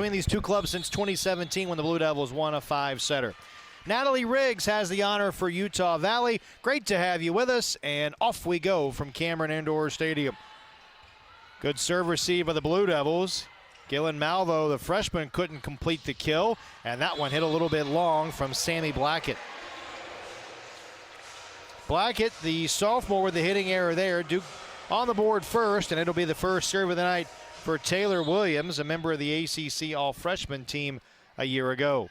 Between these two clubs since 2017 when the Blue Devils won a 5-setter. Natalie Riggs has the honor for Utah Valley. Great to have you with us, and off we go from Cameron Indoor Stadium. Good serve receive by the Blue Devils. Gillen Malvo, the freshman, couldn't complete the kill, and that one hit a little bit long from Sammy Blackett. Blackett, the sophomore, with the hitting error there. Duke on the board first, and it'll be the first serve of the night for Taylor Williams, a member of the ACC All-Freshman team a year ago.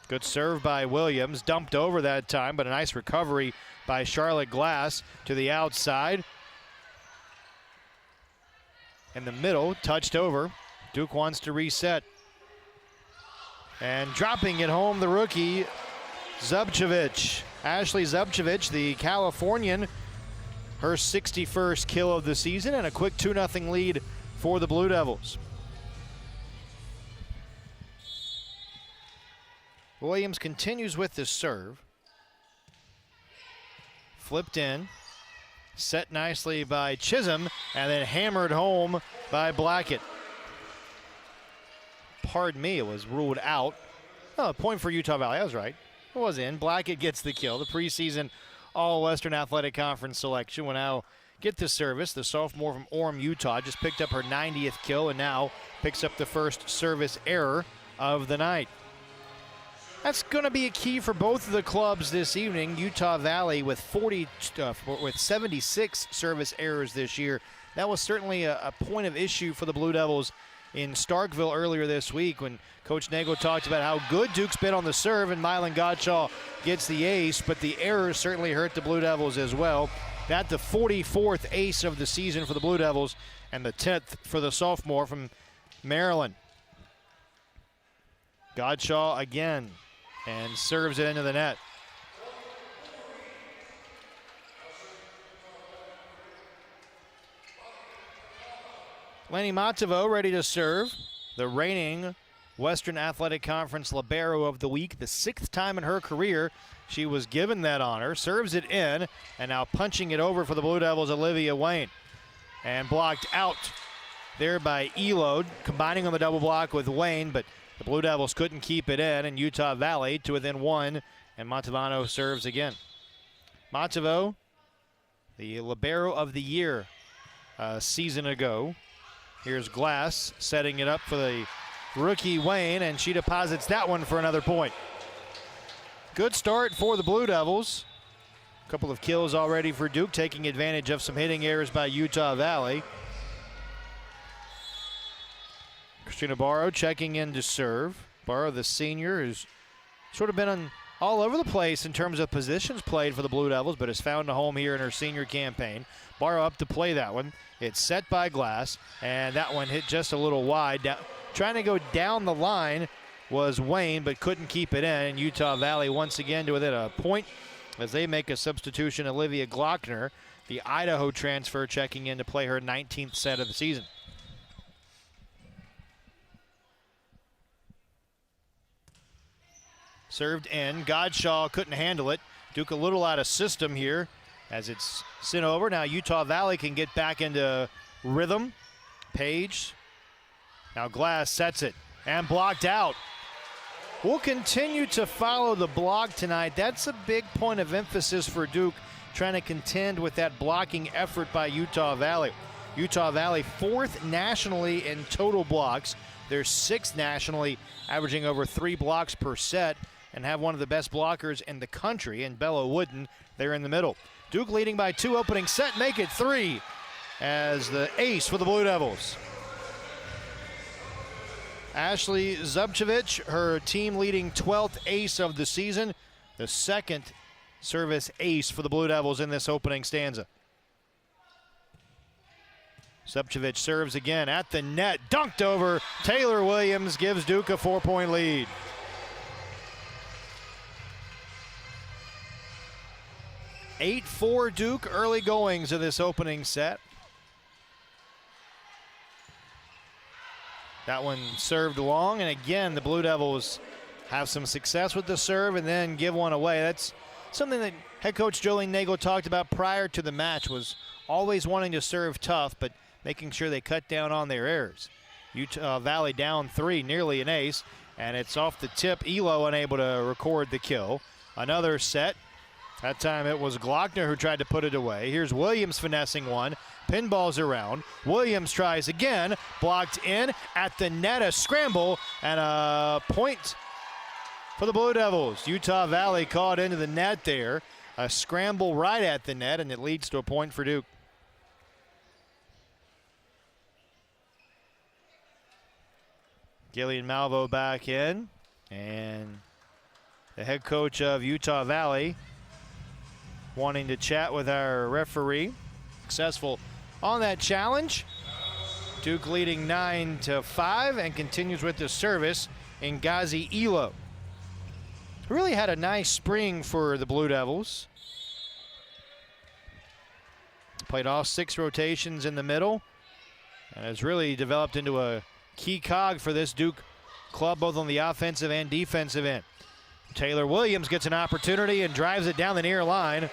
Good serve by Williams, dumped over that time, but a nice recovery by Charlotte Glass to the outside. In the middle, touched over. Duke wants to reset. And dropping it home, the rookie, Zubcevic. Ashley Zubcevic, the Californian, her 61st kill of the season, and a quick 2-0 lead for the Blue Devils. Williams continues with the serve. Flipped in. Set nicely by Chisholm, and then hammered home by Blackett. Pardon me, it was ruled out. Oh, a point for Utah Valley, I was right. It was in. Blackett gets the kill. The preseason All-Western Athletic Conference selection will now get the service. The sophomore from Orem, Utah, just picked up her 90th kill and now picks up the first service error of the night. That's going to be a key for both of the clubs this evening. Utah Valley with 76 service errors this year. That was certainly a point of issue for the Blue Devils in Starkville earlier this week when Coach Nagel talked about how good Duke's been on the serve, and Mylan Godshaw gets the ace, but the errors certainly hurt the Blue Devils as well. That the 44th ace of the season for the Blue Devils and the 10th for the sophomore from Maryland. Godshaw again and serves it into the net. Lenny Matavo ready to serve. The reigning Western Athletic Conference Libero of the Week. The 6th time in her career she was given that honor. Serves it in, and now punching it over for the Blue Devils, Olivia Wayne. And blocked out there by Elode, combining on the double block with Wayne, but the Blue Devils couldn't keep it in, and Utah Valley to within one, and Montevano serves again. Matavo, the Libero of the Year a season ago. Here's Glass setting it up for the rookie Wayne, and she deposits that one for another point. Good start for the Blue Devils. A couple of kills already for Duke, taking advantage of some hitting errors by Utah Valley. Christina Barrow checking in to serve. Barrow, the senior, who's sort of been all over the place in terms of positions played for the Blue Devils, but has found a home here in her senior campaign. Barrow up to play that one. It's set by Glass, and that one hit just a little wide. Trying to go down the line was Wayne, but couldn't keep it in. And Utah Valley once again to within a point as they make a substitution. Olivia Glockner, the Idaho transfer, checking in to play her 19th set of the season. Served in. Godshaw couldn't handle it. Duke a little out of system here as it's sent over. Now Utah Valley can get back into rhythm. Page. Now Glass sets it and blocked out. We'll continue to follow the block tonight. That's a big point of emphasis for Duke, trying to contend with that blocking effort by Utah Valley. Utah Valley 4th nationally in total blocks. They're 6th nationally, averaging over 3 blocks per set, and have one of the best blockers in the country in Bella Wooden. They're in the middle. Duke leading by 2 opening set, make it 3 as the ace for the Blue Devils. Ashley Zubcevic, her team leading 12th ace of the season, the 2nd service ace for the Blue Devils in this opening stanza. Zubcevic serves again at the net, dunked over. Taylor Williams gives Duke a 4-point lead. (8-4) Duke early goings of this opening set. That one served long, and again the Blue Devils have some success with the serve and then give one away. That's something that head coach Jolene Nagel talked about prior to the match, was always wanting to serve tough, but making sure they cut down on their errors. Utah Valley down 3, nearly an ace, and it's off the tip. Elo unable to record the kill. Another set. That time it was Glockner who tried to put it away. Here's Williams finessing one. Pinballs around. Williams tries again. Blocked in at the net. A scramble and a point for the Blue Devils. Utah Valley caught into the net there. A scramble right at the net, and it leads to a point for Duke. Gillian Malvo back in, and the head coach of Utah Valley wanting to chat with our referee. Successful on that challenge. Duke leading 9-5 and continues with the service in Gazi Elo. Really had a nice spring for the Blue Devils. Played all 6 rotations in the middle and has really developed into a key cog for this Duke club, both on the offensive and defensive end. Taylor Williams gets an opportunity and drives it down the near line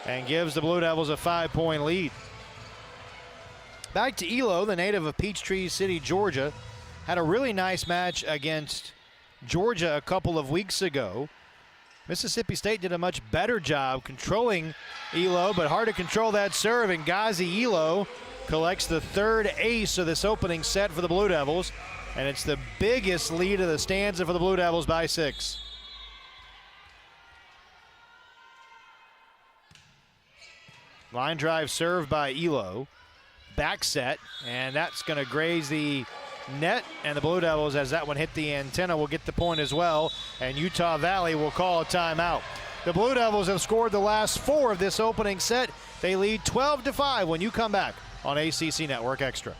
and gives the Blue Devils a 5-point lead. Back to Elo, the native of Peachtree City, Georgia. Had a really nice match against Georgia a couple of weeks ago. Mississippi State did a much better job controlling Elo, but hard to control that serve, and Gazi Elo collects the 3rd ace of this opening set for the Blue Devils, and it's the biggest lead of the stanza for the Blue Devils by 6. Line drive serve by Elo. Back set, and that's going to graze the net, and the Blue Devils, as that one hit the antenna, will get the point as well, and Utah Valley will call a timeout. The Blue Devils have scored the last 4 of this opening set. They lead 12-5 when you come back on ACC Network Extra.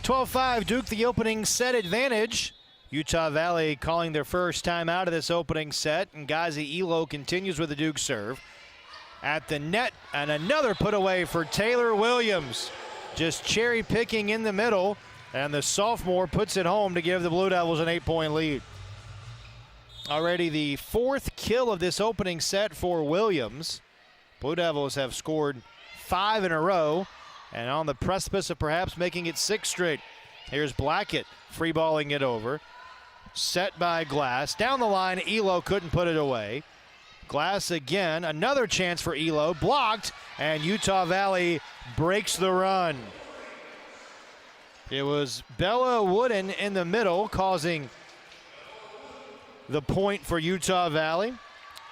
(12-5) Duke the opening set advantage. Utah Valley calling their first time out of this opening set, and Gazi Elo continues with the Duke serve. At the net, and another put away for Taylor Williams. Just cherry picking in the middle, and the sophomore puts it home to give the Blue Devils an 8-point lead. Already the 4th kill of this opening set for Williams. Blue Devils have scored 5 in a row, and on the precipice of perhaps making it 6 straight. Here's Blackett free balling it over. Set by Glass. Down the line, Elo couldn't put it away. Glass again, another chance for Elo. Blocked, and Utah Valley breaks the run. It was Bella Wooden in the middle, causing the point for Utah Valley.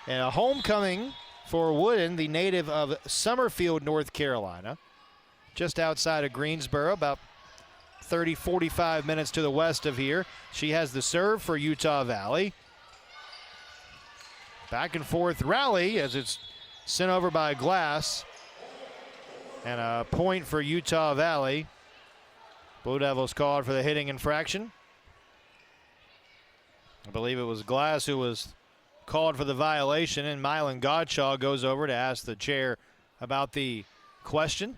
And a homecoming for Wooden, the native of Summerfield, North Carolina. Just outside of Greensboro, about 30, 45 minutes to the west of here. She has the serve for Utah Valley. Back and forth rally as it's sent over by Glass. And a point for Utah Valley. Blue Devils called for the hitting infraction. I believe it was Glass who was called for the violation, and Mylan Godshaw goes over to ask the chair about the question.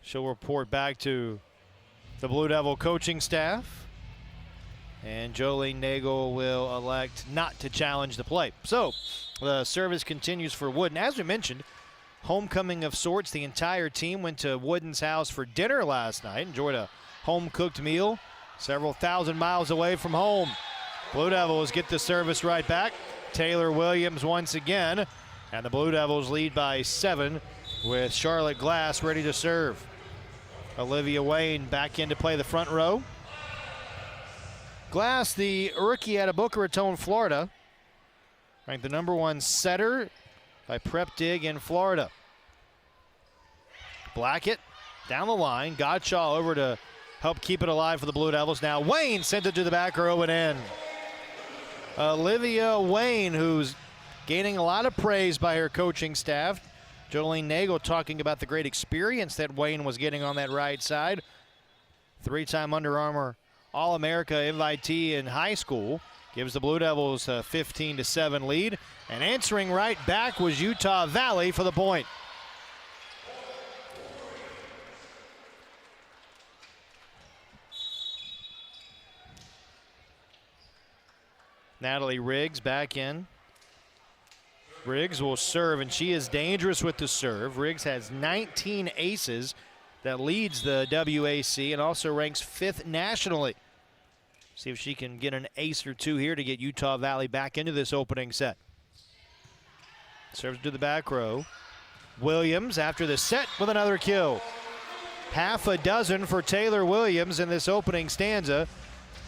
She'll report back to the Blue Devil coaching staff. And Jolene Nagel will elect not to challenge the play. So the service continues for Wooden. As we mentioned, homecoming of sorts. The entire team went to Wooden's house for dinner last night. Enjoyed a home-cooked meal several thousand miles away from home. Blue Devils get the service right back. Taylor Williams once again. And the Blue Devils lead by 7 with Charlotte Glass ready to serve. Olivia Wayne back in to play the front row. Glass, the rookie out of Boca Raton, Florida, ranked the #1 setter by Prep Dig in Florida. Blackett down the line. Godshaw over to help keep it alive for the Blue Devils. Now Wayne sent it to the back row and in. Olivia Wayne, who's gaining a lot of praise by her coaching staff. Jolene Nagel talking about the great experience that Wayne was getting on that right side. 3-time Under Armour All-America invitee in high school. Gives the Blue Devils a 15-7 lead. And answering right back was Utah Valley for the point. Natalie Riggs back in. Riggs will serve, and she is dangerous with the serve. Riggs has 19 aces. That leads the WAC and also ranks 5th nationally. See if she can get an ace or two here to get Utah Valley back into this opening set. Serves to the back row. Williams after the set with another kill. Half a dozen for Taylor Williams in this opening stanza.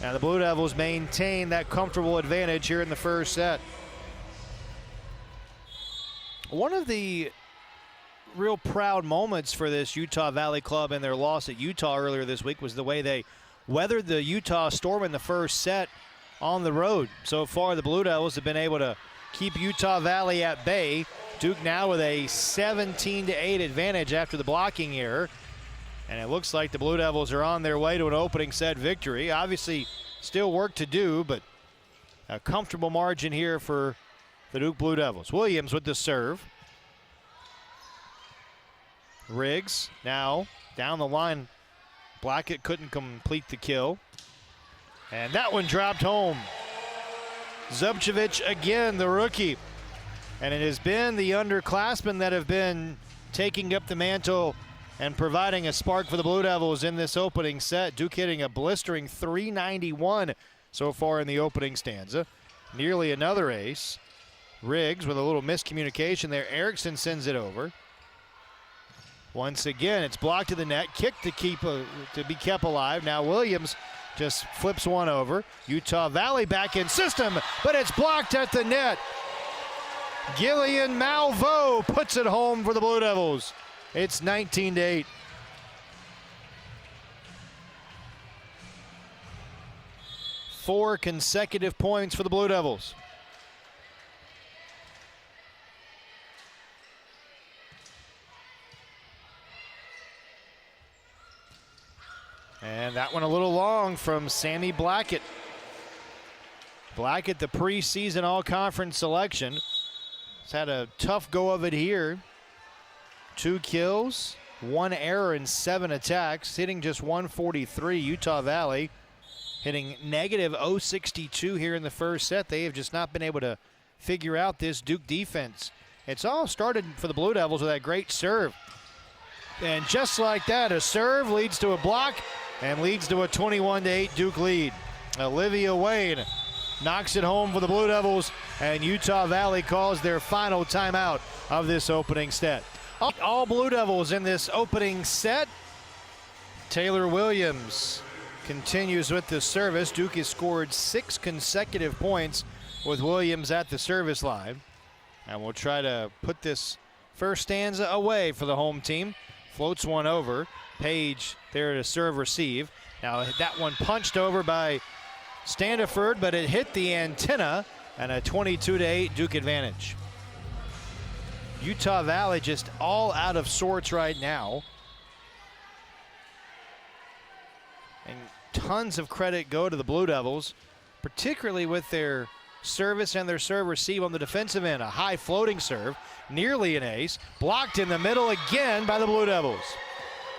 And the Blue Devils maintain that comfortable advantage here in the first set. One of the real proud moments for this Utah Valley club in their loss at Utah earlier this week was the way they weathered the Utah Storm in the first set on the road. So far, the Blue Devils have been able to keep Utah Valley at bay. Duke now with a 17-8 advantage after the blocking error. And it looks like the Blue Devils are on their way to an opening set victory. Obviously, still work to do, but a comfortable margin here for the Duke Blue Devils. Williams with the serve. Riggs now down the line. Blackett couldn't complete the kill. And that one dropped home. Zubcevic again, the rookie. And it has been the underclassmen that have been taking up the mantle and providing a spark for the Blue Devils in this opening set. Duke hitting a blistering 391 so far in the opening stanza. Nearly another ace. Riggs with a little miscommunication there. Erickson sends it over. Once again, it's blocked to the net. Kick to be kept alive. Now Williams just flips one over. Utah Valley back in system, but it's blocked at the net. Gillian Malvo puts it home for the Blue Devils. It's 19-8. Four consecutive points for the Blue Devils. And that one a little long from Sammy Blackett. Blackett, the preseason all-conference selection. He's had a tough go of it here. 2 kills, 1 error, and 7 attacks, hitting just 143. Utah Valley hitting negative 062 here in the first set. They have just not been able to figure out this Duke defense. It's all started for the Blue Devils with that great serve. And just like that, a serve leads to a block and leads to a 21-8 Duke lead. Olivia Wayne knocks it home for the Blue Devils, and Utah Valley calls their final timeout of this opening set. All Blue Devils in this opening set. Taylor Williams continues with the service. Duke has scored 6 consecutive points with Williams at the service line. And we'll try to put this first stanza away for the home team. Floats one over. Page there to serve receive. Now that one punched over by Standiford, but it hit the antenna, and a 22-8 Duke advantage. Utah Valley just all out of sorts right now. And tons of credit go to the Blue Devils, particularly with their service and their serve receive on the defensive end. A high floating serve, nearly an ace, blocked in the middle again by the Blue Devils.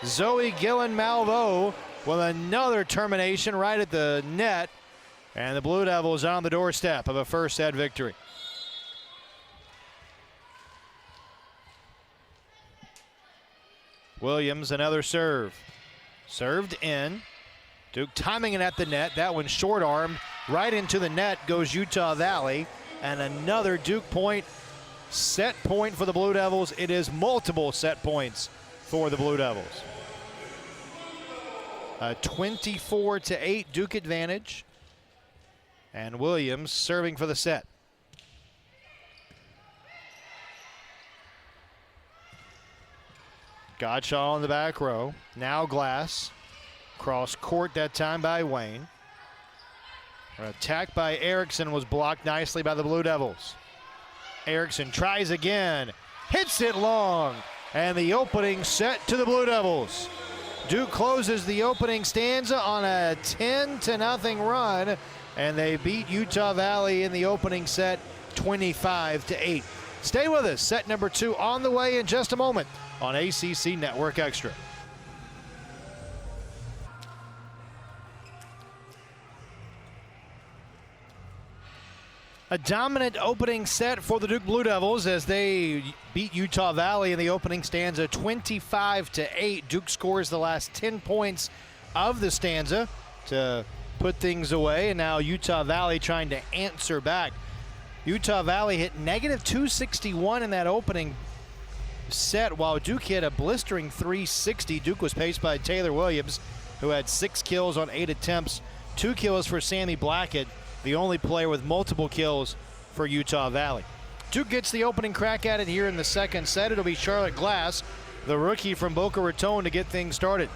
Zoe Gillen-Malveaux with another termination right at the net. And the Blue Devils on the doorstep of a first set victory. Williams, another serve. Served in. Duke timing it at the net. That one short-armed. Right into the net goes Utah Valley. And another Duke point. Set point for the Blue Devils. It is multiple set points for the Blue Devils. A 24-8 Duke advantage. And Williams serving for the set. Godshaw on the back row. Now Glass. Cross court that time by Wayne. An attack by Erickson was blocked nicely by the Blue Devils. Erickson tries again. Hits it long. And the opening set to the Blue Devils. Duke closes the opening stanza on a 10-0 run. And they beat Utah Valley in the opening set 25-8. Stay with us. Set number 2 on the way in just a moment on ACC Network Extra. A dominant opening set for the Duke Blue Devils as they beat Utah Valley in the opening stanza 25-8. Duke scores the last 10 points of the stanza to put things away, and now Utah Valley trying to answer back. Utah Valley hit -261 in that opening set, while Duke hit a blistering 360. Duke was paced by Taylor Williams, who had 6 kills on 8 attempts, 2 kills for Sammy Blackett, the only player with multiple kills for Utah Valley. Duke gets the opening crack at it here in the second set. It'll be Charlotte Glass, the rookie from Boca Raton, to get things started.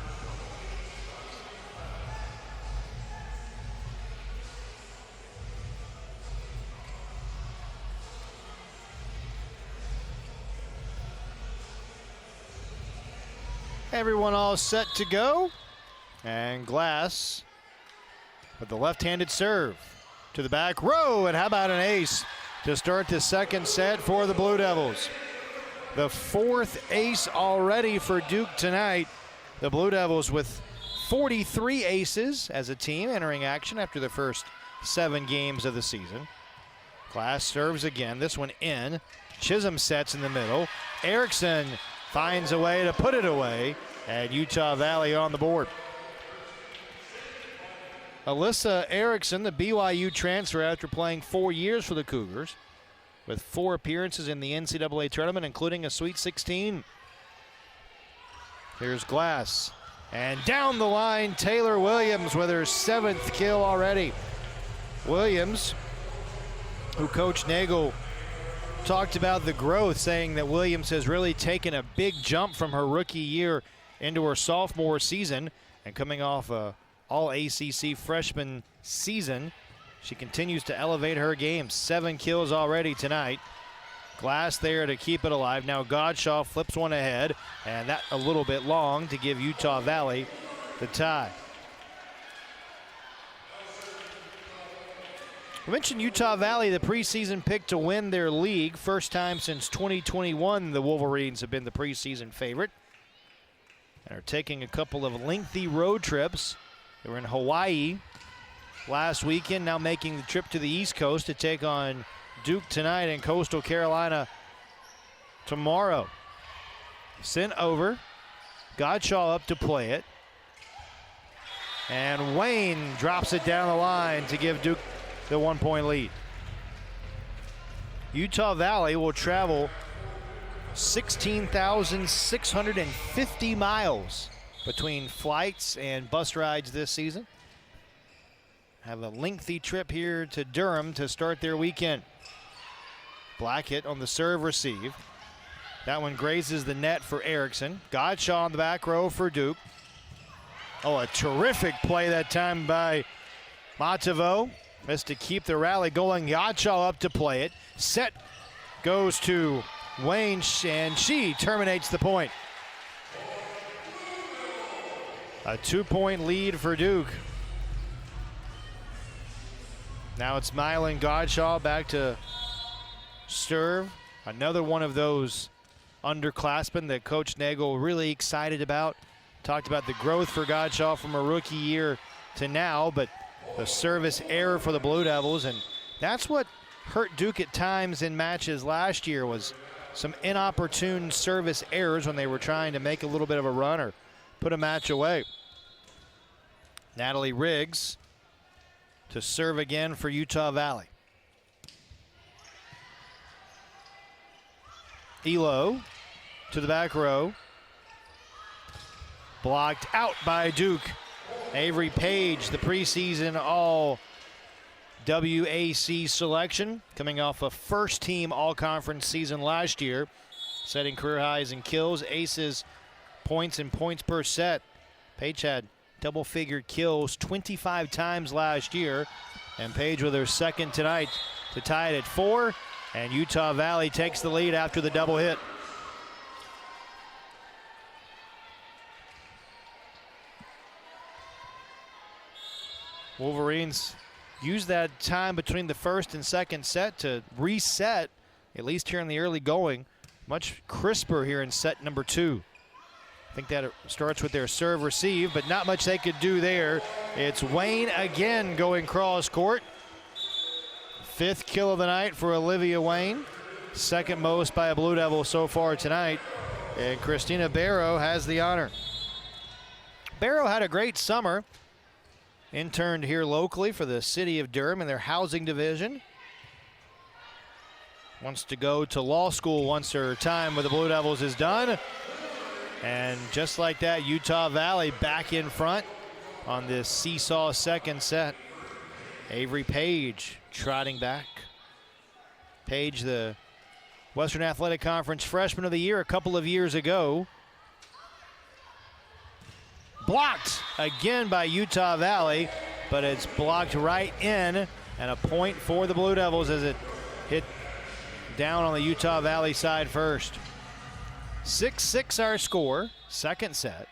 Everyone all set to go. And Glass with the left-handed serve to the back row. And how about an ace to start the second set for the Blue Devils? The 4th ace already for Duke tonight. The Blue Devils with 43 aces as a team entering action after the first 7 games of the season. Glass serves again, this one in. Chisholm sets in the middle. Erickson finds a way to put it away, and Utah Valley on the board. Alyssa Erickson, the BYU transfer after playing 4 years for the Cougars, with 4 appearances in the NCAA tournament, including a Sweet 16. Here's Glass. And down the line, Taylor Williams with her 7th kill already. Williams, who Coach Nagel talked about the growth, saying that Williams has really taken a big jump from her rookie year into her sophomore season, and coming off a all-ACC freshman season, she continues to elevate her game. 7 kills already tonight. Glass there to keep it alive. Now Godshaw flips one ahead, and that a little bit long to give Utah Valley the tie. We mentioned Utah Valley, the preseason pick to win their league. First time since 2021 the Wolverines have been the preseason favorite, and are taking a couple of lengthy road trips. They were in Hawaii last weekend, now making the trip to the East Coast to take on Duke tonight and Coastal Carolina tomorrow. Sent over. Godshaw up to play it. And Wayne drops it down the line to give Duke the 1-point lead. Utah Valley will travel 16,650 miles between flights and bus rides this season. Have a lengthy trip here to Durham to start their weekend. Blackett on the serve receive. That one grazes the net for Erickson. Godshaw on the back row for Duke. Oh, a terrific play that time by Matevo. Missed to keep the rally going. Godshaw up to play it. Set goes to Wayne, and she terminates the point. A 2-point lead for Duke. Now it's Mylan Godshaw back to serve. Another one of those underclassmen that Coach Nagel really excited about Talked about the growth for Godshaw from a rookie year to now, but the service error for the Blue Devils, and that's what hurt Duke at times in matches last year, was some inopportune service errors when they were trying to make a little bit of a run or put a match away. Natalie Riggs to serve again for Utah Valley. Elo to the back row. Blocked out by Duke. Avery Page, the preseason all WAC selection, coming off a first-team all-conference season last year, setting career highs in kills, aces, points, and points per set. Page had double-figure kills 25 times last year, and Page with her second tonight to tie it at 4, and Utah Valley takes the lead after the double hit. Wolverines use that time between the first and second set to reset, at least here in the early going. Much crisper here in set number 2. I think that starts with their serve receive, but not much they could do there. It's Wayne again going cross court. 5th kill of the night for Olivia Wayne. 2nd most by a Blue Devil so far tonight. And Christina Barrow has the honor. Barrow had a great summer. Interned here locally for the city of Durham in their housing division. Wants to go to law school once her time with the Blue Devils is done. And just like that, Utah Valley back in front on this seesaw second set. Avery Page trotting back. Page, the Western Athletic Conference Freshman of the Year a couple of years ago. Blocked again by Utah Valley, but it's blocked right in, and a point for the Blue Devils as it hit down on the Utah Valley side first. 6-6 our score, second set.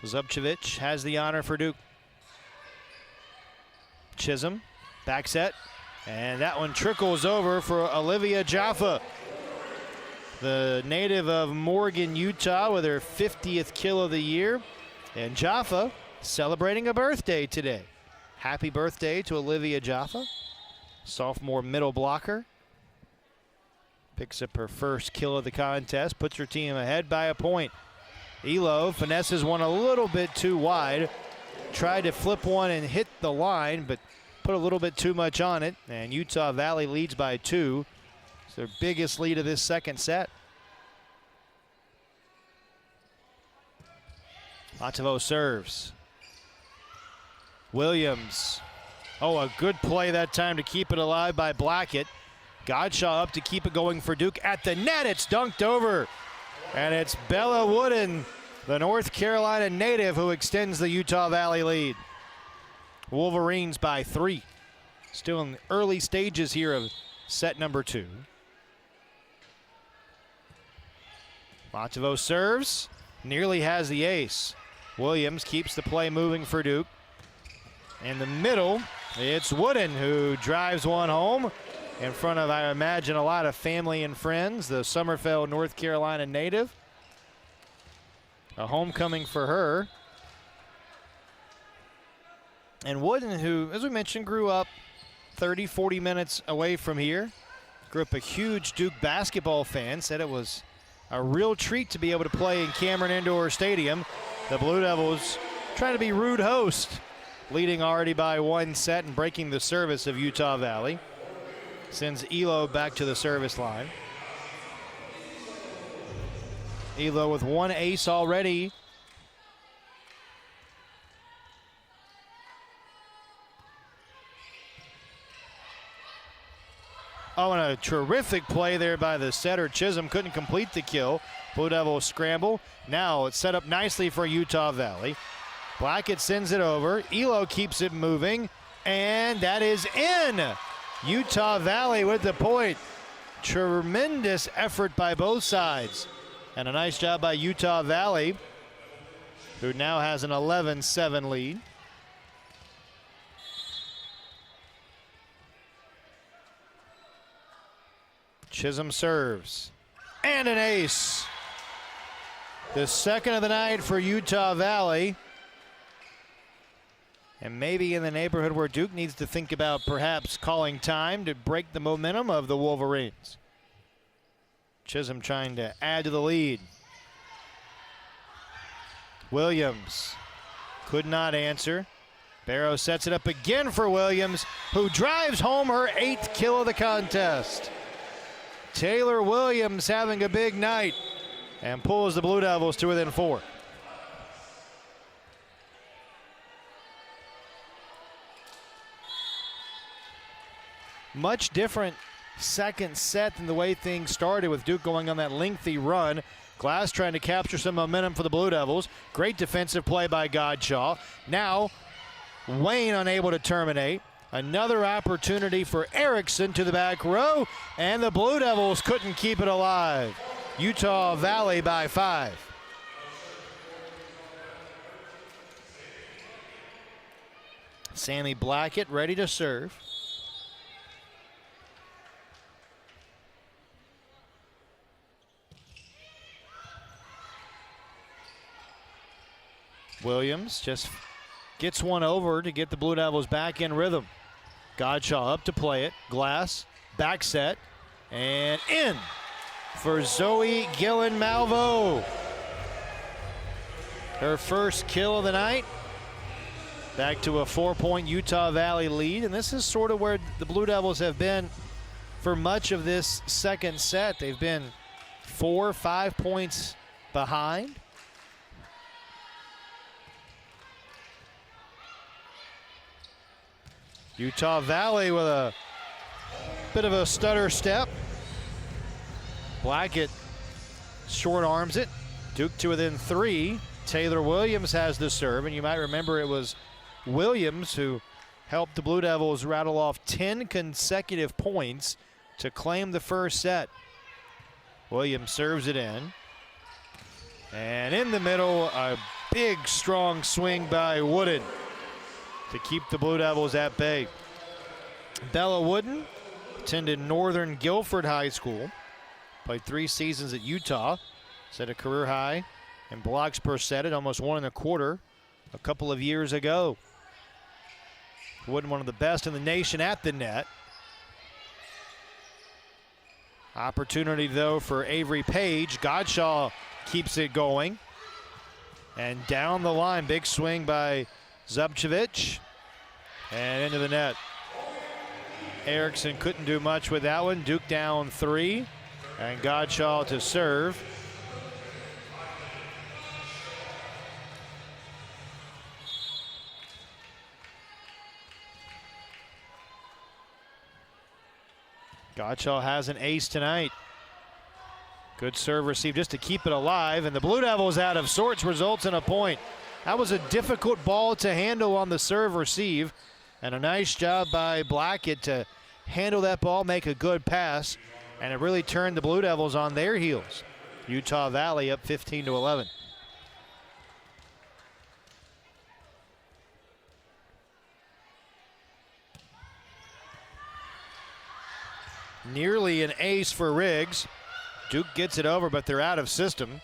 Zubčević has the honor for Duke. Chisholm, back set, and that one trickles over for Olivia Jaffa, the native of Morgan, Utah, with her 50th kill of the year. And Jaffa celebrating a birthday today. Happy birthday to Olivia Jaffa, sophomore middle blocker. Picks up her first kill of the contest, puts her team ahead by a point. Elo finesses one a little bit too wide. Tried to flip one and hit the line, but put a little bit too much on it. And Utah Valley leads by 2. It's their biggest lead of this second set. Montevo serves. Williams. Oh, a good play that time to keep it alive by Blackett. Godshaw up to keep it going for Duke. At the net, it's dunked over. And it's Bella Wooden, the North Carolina native, who extends the Utah Valley lead. Wolverines by 3. Still in the early stages here of set number 2. Montevo serves, nearly has the ace. Williams keeps the play moving for Duke. In the middle, it's Wooden who drives one home in front of, I imagine, a lot of family and friends. The Summerfeld, North Carolina native. A homecoming for her. And Wooden, who, as we mentioned, grew up 30, 40 minutes away from here. Grew up a huge Duke basketball fan, said it was a real treat to be able to play in Cameron Indoor Stadium. The Blue Devils trying to be rude host, leading already by 1 set and breaking the service of Utah Valley. Sends Elo back to the service line. Elo with 1 ace already. Oh, and a terrific play there by the setter. Chisholm couldn't complete the kill. Blue Devils scramble. Now it's set up nicely for Utah Valley. Blackett sends it over. Elo keeps it moving, and that is in. Utah Valley with the point. Tremendous effort by both sides. And a nice job by Utah Valley, who now has an 11-7 lead. Chisholm serves. and an ace. The second of the night for Utah Valley. And maybe in the neighborhood where Duke needs to think about perhaps calling time to break the momentum of the Wolverines. Chisholm trying to add to the lead. Williams could not answer. Barrow sets it up again for Williams, who drives home her 8th kill of the contest. Taylor Williams having a big night and pulls the Blue Devils to within 4. Much different second set than the way things started, with Duke going on that lengthy run. Glass trying to capture some momentum for the Blue Devils. Great defensive play by Godshaw. Now Wayne unable to terminate. Another opportunity for Erickson to the back row, and the Blue Devils couldn't keep it alive. Utah Valley by 5. Sammy Blackett ready to serve. Williams just gets one over to get the Blue Devils back in rhythm. Godshaw up to play it. Glass, back set, and in for Zoe Gillen-Malvo. Her first kill of the night. Back to a 4-point Utah Valley lead, and this is sort of where the Blue Devils have been for much of this second set. They've been 4 or 5 points behind. Utah Valley with a bit of a stutter step. Blackett short arms it. Duke to within 3. Taylor Williams has the serve, and you might remember it was Williams who helped the Blue Devils rattle off 10 consecutive points to claim the first set. Williams serves it in. And in the middle, a big, strong swing by Wooden to keep the Blue Devils at bay. Bella Wooden attended Northern Guilford High School, played 3 seasons at Utah, set a career high in blocks per set at almost 1.25 a couple of years ago. Wooden, one of the best in the nation at the net. Opportunity though for Avery Page. Godshaw keeps it going. And down the line, big swing by Zubcevic, and into the net. Erickson couldn't do much with that one. Duke down 3, and Godshaw to serve. Godshaw has an ace tonight. Good serve receive just to keep it alive, and the Blue Devils out of sorts results in a point. That was a difficult ball to handle on the serve receive, and a nice job by Blackett to handle that ball, make a good pass, and it really turned the Blue Devils on their heels. Utah Valley up 15-11. Nearly an ace for Riggs. Duke gets it over, but they're out of system.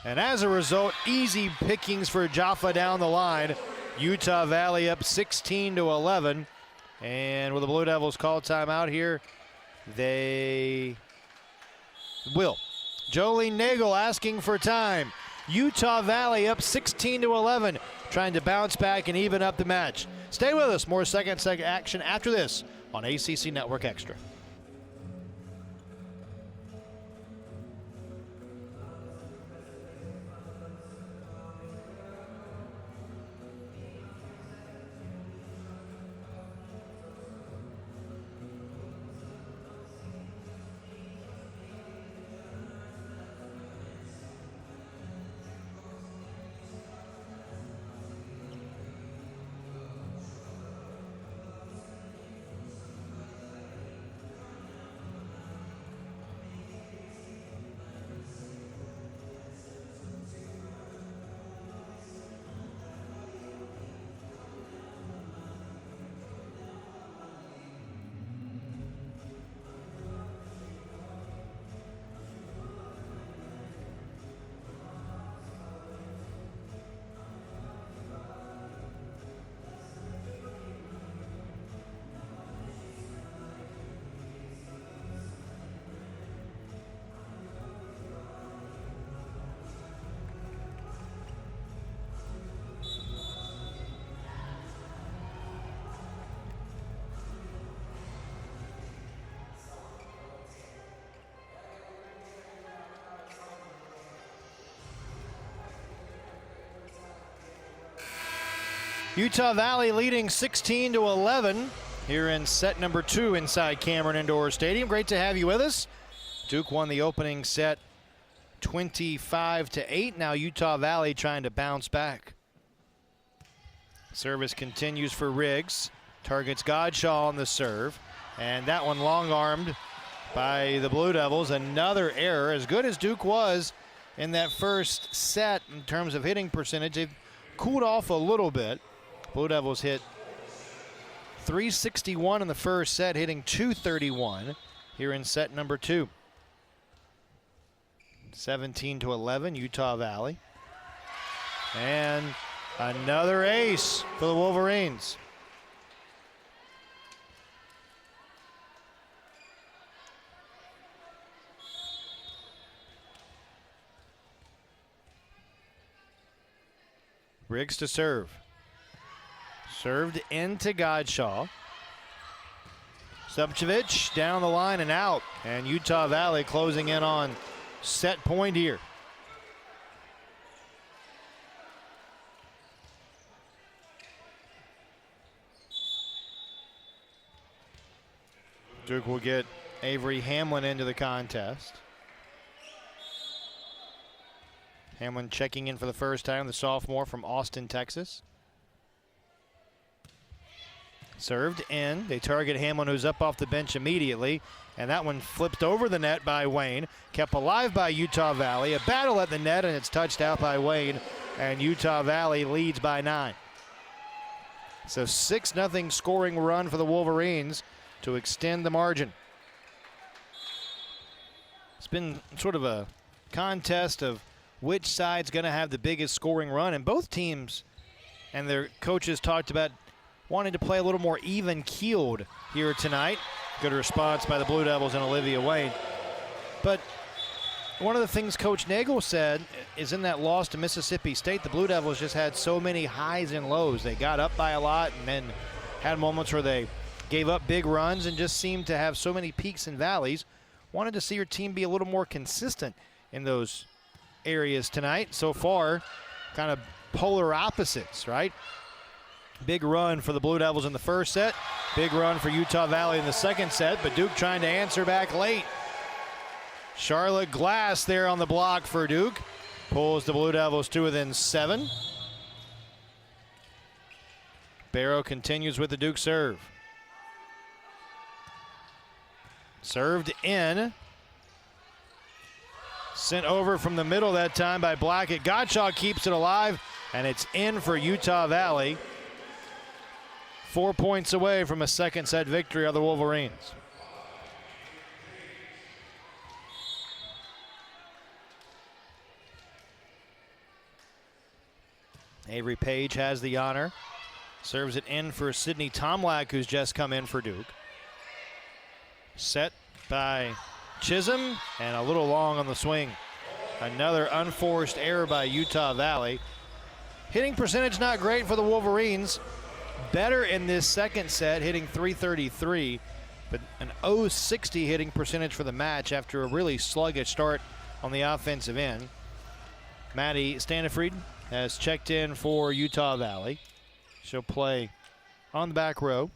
And as a result, easy pickings for Jaffa down the line. Utah Valley up 16-11. And will the Blue Devils call timeout here? They will. Jolene Nagel asking for time. Utah Valley up 16-11, trying to bounce back and even up the match. Stay with us. More second action after this on ACC Network Extra. Utah Valley leading 16-11 here in set number 2 inside Cameron Indoor Stadium. Great to have you with us. Duke won the opening set 25-8. Now Utah Valley trying to bounce back. Service continues for Riggs. Targets Godshaw on the serve. And that one long-armed by the Blue Devils. Another error. As good as Duke was in that first set in terms of hitting percentage, they've cooled off a little bit. Blue Devils hit .361 in the first set, hitting .231 here in set number 2. 17-11, Utah Valley. And another ace for the Wolverines. Riggs to serve. Served into Godshaw. Subchevich down the line and out. And Utah Valley closing in on set point here. Duke will get Avery Hamlin into the contest. Hamlin checking in for the first time, the sophomore from Austin, Texas. Served in. They target Hamlin, who's up off the bench immediately. And that one flipped over the net by Wayne. Kept alive by Utah Valley. A battle at the net, and it's touched out by Wayne. And Utah Valley leads by 9. So 6-0 scoring run for the Wolverines to extend the margin. It's been sort of a contest of which side's going to have the biggest scoring run. And both teams and their coaches talked about wanting to play a little more even-keeled here tonight. Good response by the Blue Devils and Olivia Wayne. But one of the things Coach Nagel said is in that loss to Mississippi State, the Blue Devils just had so many highs and lows. They got up by a lot and then had moments where they gave up big runs and just seemed to have so many peaks and valleys. Wanted to see your team be a little more consistent in those areas tonight. So far, kind of polar opposites, right? Big run for the Blue Devils in the first set. Big run for Utah Valley in the second set, but Duke trying to answer back late. Charlotte Glass there on the block for Duke. Pulls the Blue Devils to within 7. Barrow continues with the Duke serve. Served in. Sent over from the middle that time by Blackett. Godshaw keeps it alive, and it's in for Utah Valley. 4 points away from a second set victory of the Wolverines. Avery Page has the honor. Serves it in for Sydney Tomlak, who's just come in for Duke. Set by Chisholm, and a little long on the swing. Another unforced error by Utah Valley. Hitting percentage not great for the Wolverines. Better in this second set, hitting .333, but an .060 hitting percentage for the match after a really sluggish start on the offensive end. Maddie Stanifried has checked in for Utah Valley. She'll play on the back row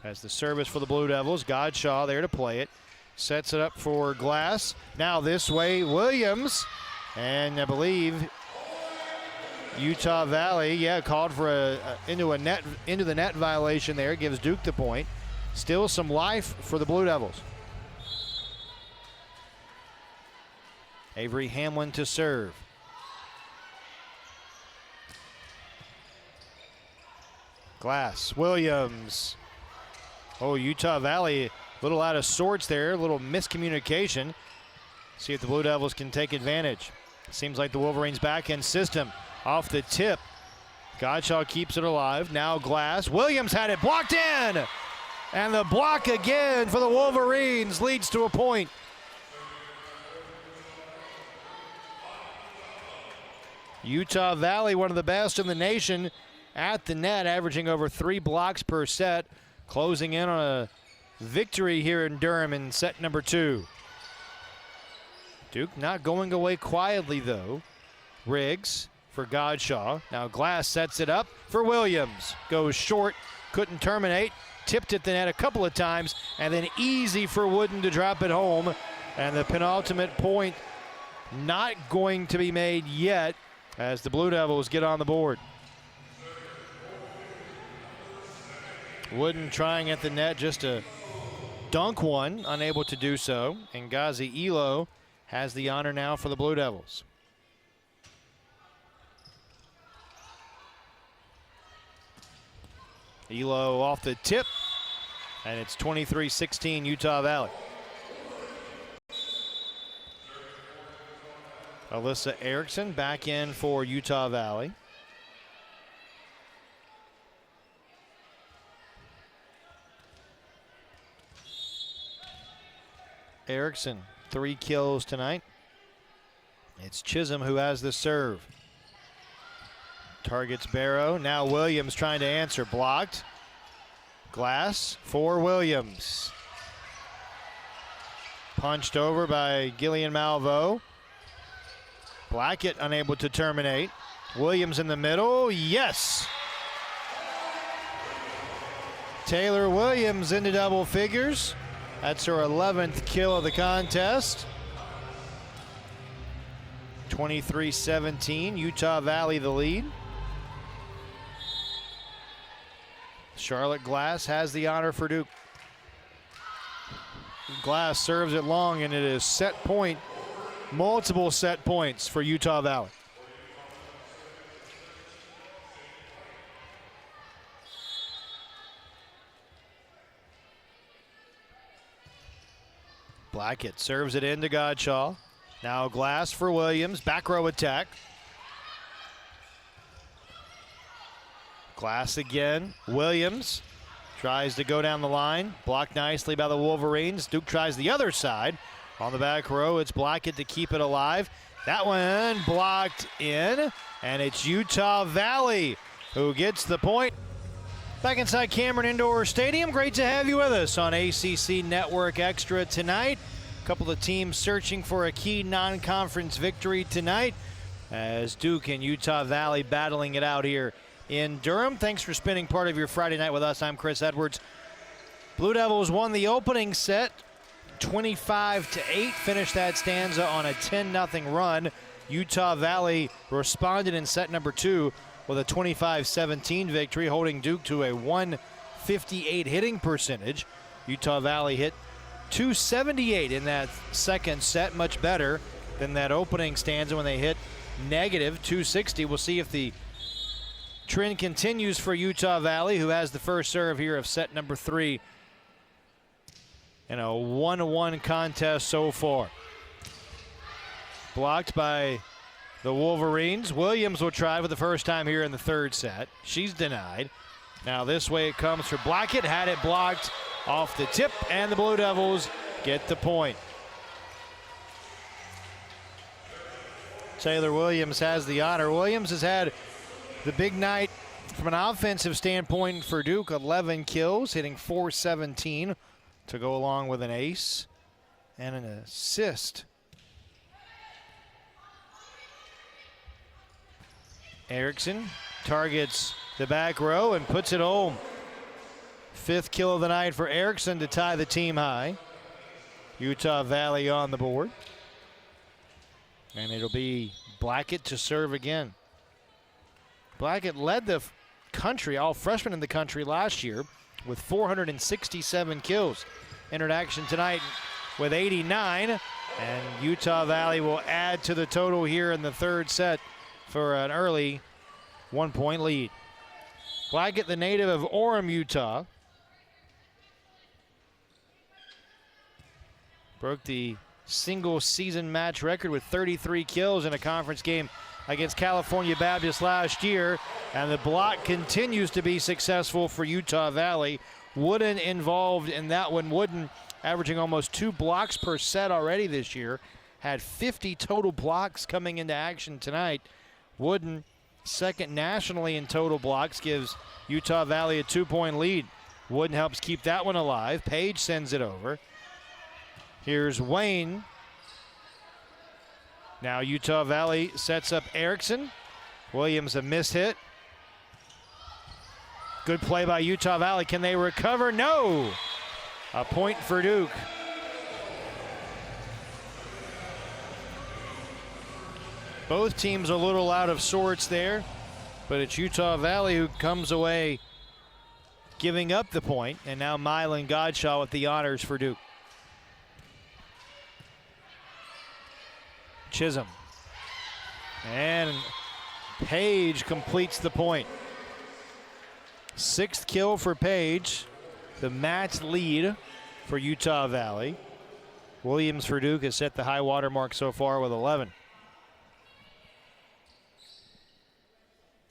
as the service for the Blue Devils. Godshaw there to play it. Sets it up for Glass. Now this way, Williams. And I believe Utah Valley, called for into the net violation there. Gives Duke the point. Still some life for the Blue Devils. Avery Hamlin to serve. Glass, Williams. Oh, Utah Valley a little out of sorts there, a little miscommunication. See if the Blue Devils can take advantage. Seems like the Wolverines back-end system off the tip. Godshaw keeps it alive. Now Glass. Williams had it blocked in. And the block again for the Wolverines leads to a point. Utah Valley, one of the best in the nation at the net, averaging over 3 blocks per set, closing in on a victory here in Durham in set number 2. Duke not going away quietly though. Riggs for Godshaw. Now Glass sets it up for Williams. Goes short, couldn't terminate, tipped at the net a couple of times, and then easy for Wooden to drop it home. And the penultimate point not going to be made yet as the Blue Devils get on the board. Wooden trying at the net just to dunk one, unable to do so. And Gazi Elo has the honor now for the Blue Devils. Elo off the tip, and it's 23-16 Utah Valley. Alyssa Erickson back in for Utah Valley. Erickson, 3 kills tonight. It's Chisholm who has the serve. Targets Barrow. Now Williams trying to answer. Blocked. Glass for Williams. Punched over by Gillian Malveaux. Blackett unable to terminate. Williams in the middle. Yes! Taylor Williams into double figures. That's her 11th kill of the contest. 23-17, Utah Valley the lead. Charlotte Glass has the honor for Duke. Glass serves it long, and it is set point, multiple set points for Utah Valley. Blackett serves it into Godshaw. Now Glass for Williams, back row attack. Glass again, Williams tries to go down the line, blocked nicely by the Wolverines. Duke tries the other side. On the back row, it's Blackett to keep it alive. That one blocked in, and it's Utah Valley who gets the point. Back inside Cameron Indoor Stadium, great to have you with us on ACC Network Extra tonight. A couple of teams searching for a key non-conference victory tonight as Duke and Utah Valley battling it out here in Durham. Thanks for spending part of your Friday night with us. I'm Chris Edwards. Blue Devils won the opening set 25-8, finished that stanza on a 10-0 run. Utah Valley responded in set number 2 with a 25-17 victory, holding Duke to a 158 hitting percentage. Utah Valley hit 278 in that second set, much better than that opening stanza when they hit negative 260. We'll see if the trend continues for Utah Valley, who has the first serve here of set number 3 in a 1-1 contest so far. Blocked by the Wolverines. Williams will try for the first time here in the third set. She's denied. Now this way it comes for Blackett. Had it blocked off the tip, and the Blue Devils get the point. Taylor Williams has the honor. Williams has had the big night from an offensive standpoint for Duke. 11 kills, hitting .417 to go along with an ace and an assist. Erickson targets the back row and puts it home. 5th kill of the night for Erickson to tie the team high. Utah Valley on the board. And it'll be Blackett to serve again. Blackett led the country, all freshmen in the country last year, with 467 kills. Entered action tonight with 89, and Utah Valley will add to the total here in the third set for an early 1-point lead. Blackett, the native of Orem, Utah, broke the single season match record with 33 kills in a conference game against California Baptist last year, and the block continues to be successful for Utah Valley. Wooden involved in that one. Wooden averaging almost 2 blocks per set already this year. Had 50 total blocks coming into action tonight. Wooden, second nationally in total blocks, gives Utah Valley a 2-point lead. Wooden helps keep that one alive. Page sends it over. Here's Wayne. Now Utah Valley sets up Erickson. Williams a missed hit. Good play by Utah Valley. Can they recover? No. A point for Duke. Both teams a little out of sorts there, but it's Utah Valley who comes away giving up the point, and now Mylan Godshaw with the honors for Duke. Chisholm. And Page completes the point. 6th kill for Page, the match lead for Utah Valley. Williams for Duke has set the high water mark so far with 11.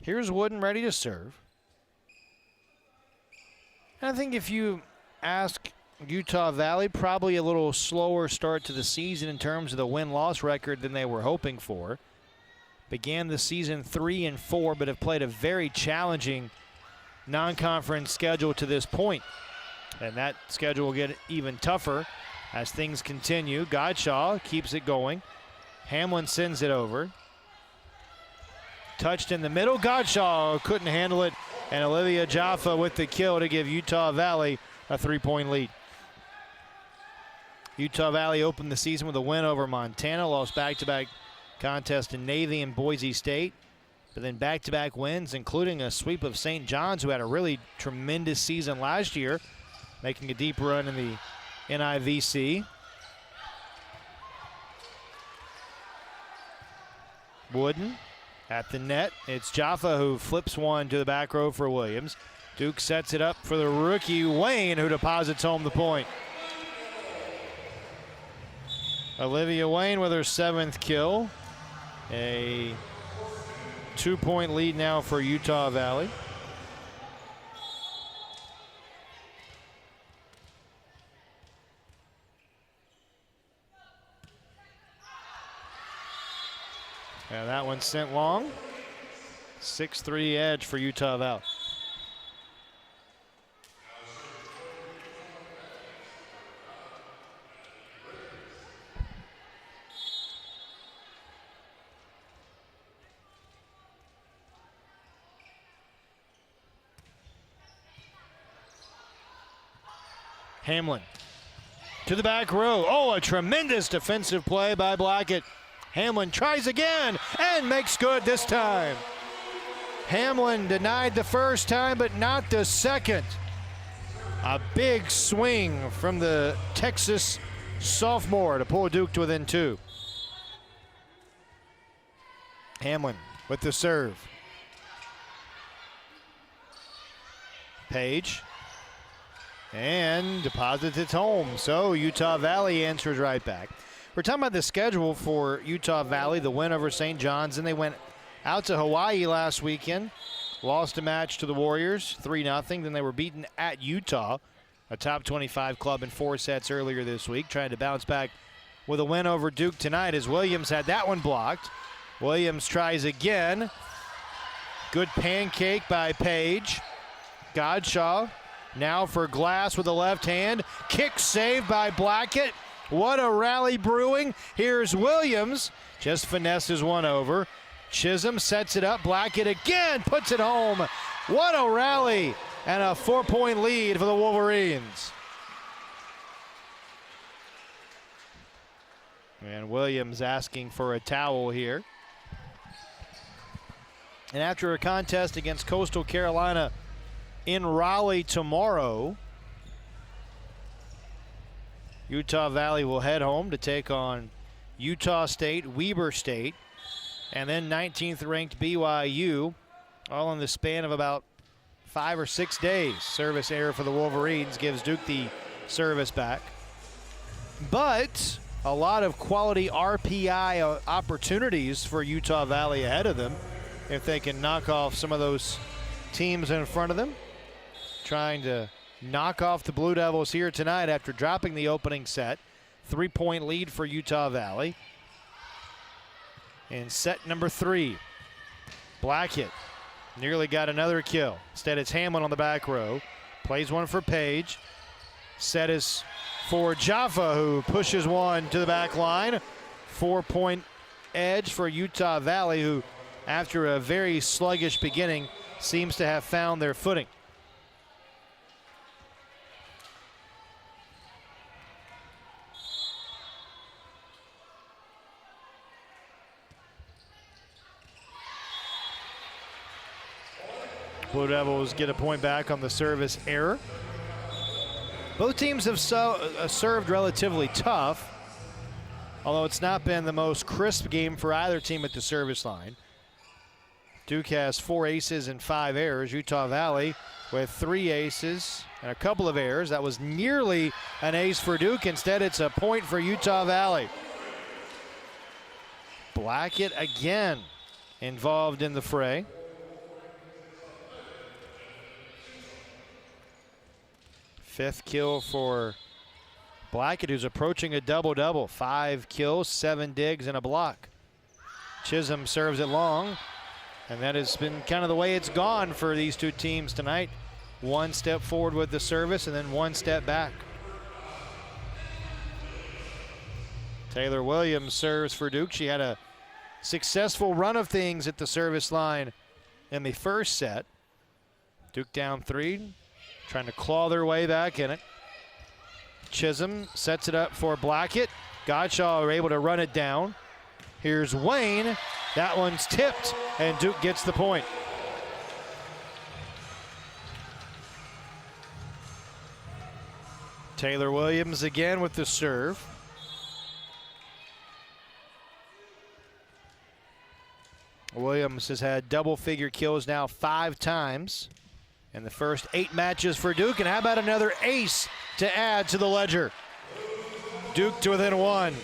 Here's Wooden ready to serve. And I think if you ask Utah Valley, probably a little slower start to the season in terms of the win-loss record than they were hoping for. Began the season 3-4, but have played a very challenging non-conference schedule to this point. And that schedule will get even tougher as things continue. Godshaw keeps it going. Hamlin sends it over. Touched in the middle. Godshaw couldn't handle it. And Olivia Jaffa with the kill to give Utah Valley a 3-point lead. Utah Valley opened the season with a win over Montana. Lost back-to-back contests in Navy and Boise State. But then back-to-back wins, including a sweep of St. John's, who had a really tremendous season last year, making a deep run in the NIVC. Wooden at the net. It's Jaffa who flips one to the back row for Williams. Duke sets it up for the rookie Wayne, who deposits home the point. Olivia Wayne with her 7th kill. A 2-point lead now for Utah Valley. And that one sent long. 6-3 edge for Utah Valley. Hamlin to the back row. Oh, a tremendous defensive play by Blackett. Hamlin tries again and makes good this time. Hamlin denied the first time, but not the second. A big swing from the Texas sophomore to pull Duke to within 2. Hamlin with the serve. Page. And deposits it home. So Utah Valley answers right back. We're talking about the schedule for Utah Valley, the win over St. John's. And they went out to Hawaii last weekend. Lost a match to the Warriors, 3-0. Then they were beaten at Utah, a top 25 club, in 4 sets earlier this week. Trying to bounce back with a win over Duke tonight as Williams had that one blocked. Williams tries again. Good pancake by Page. Godshaw now for Glass with the left hand. Kick saved by Blackett. What a rally brewing. Here's Williams. Just finesses one over. Chisholm sets it up. Blackett again puts it home. What a rally and a 4-point lead for the Wolverines. And Williams asking for a towel here. And after a contest against Coastal Carolina in Raleigh tomorrow, Utah Valley will head home to take on Utah State, Weber State, and then 19th ranked BYU, all in the span of about 5 or 6 days. Service error for the Wolverines gives Duke the service back. But a lot of quality RPI opportunities for Utah Valley ahead of them if they can knock off some of those teams in front of them. Trying to knock off the Blue Devils here tonight after dropping the opening set. 3-point lead for Utah Valley. In set number 3, Blackett nearly got another kill. Instead, it's Hamlin on the back row. Plays one for Page. Set is for Jaffa, who pushes one to the back line. 4-point edge for Utah Valley, who after a very sluggish beginning, seems to have found their footing. Blue Devils get a point back on the service error. Both teams have served relatively tough, although it's not been the most crisp game for either team at the service line. Duke has 4 aces and 5 errors. Utah Valley with 3 aces and a couple of errors. That was nearly an ace for Duke. Instead, it's a point for Utah Valley. Blackett again involved in the fray. Fifth kill for Blackett, who's approaching a double-double. 5 kills, 7 digs, and a block. Chisholm serves it long, and that has been kind of the way it's gone for these two teams tonight. 1 step forward with the service, and then 1 step back. Taylor Williams serves for Duke. She had a successful run of things at the service line in the first set. Duke down 3. Trying to claw their way back in it. Chisholm sets it up for Blackett. Godshaw are able to run it down. Here's Wayne. That one's tipped, and Duke gets the point. Taylor Williams again with the serve. Williams has had double-figure kills now 5 times in the first 8 matches for Duke. And how about another ace to add to the ledger? Duke to within 1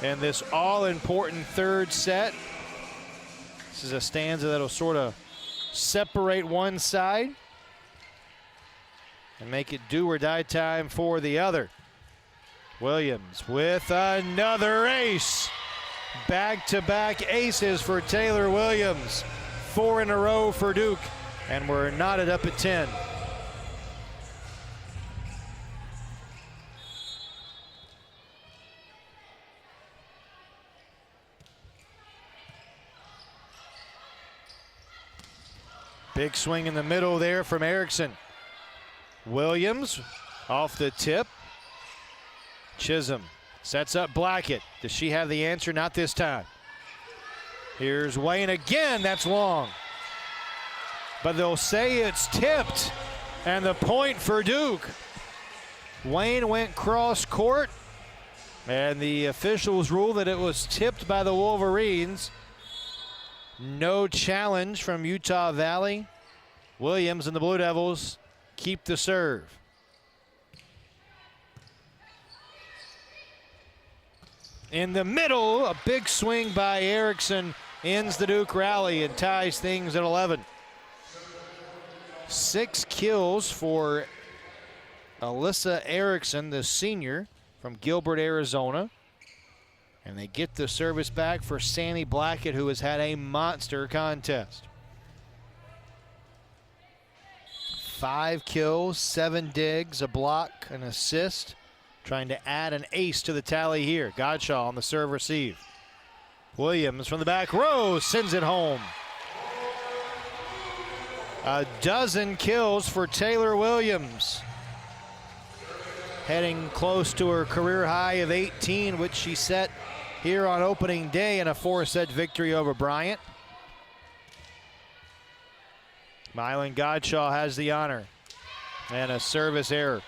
in this all-important third set. This is a stanza that'll sort of separate one side and make it do or die time for the other. Williams with another ace. Back-to-back aces for Taylor Williams. 4 in a row for Duke. And we're knotted up at 10. Big swing in the middle there from Erickson. Williams off the tip. Chisholm sets up Blackett. Does she have the answer? Not this time. Here's Wayne again. That's long. But they'll say it's tipped, and the point for Duke. Wayne went cross court, and the officials ruled that it was tipped by the Wolverines. No challenge from Utah Valley. Williams and the Blue Devils keep the serve. In the middle, a big swing by Erickson ends the Duke rally and ties things at 11. 6 kills for Alyssa Erickson, the senior from Gilbert, Arizona. And they get the service back for Sammy Blackett, who has had a monster contest. 5 kills, 7 digs, a block, an assist. Trying to add an ace to the tally here. Godshaw on the serve receive. Williams from the back row sends it home. A dozen kills for Taylor Williams. Heading close to her career high of 18, which she set here on opening day in a 4-set victory over Bryant. Mylan Godshaw has the honor and a service error.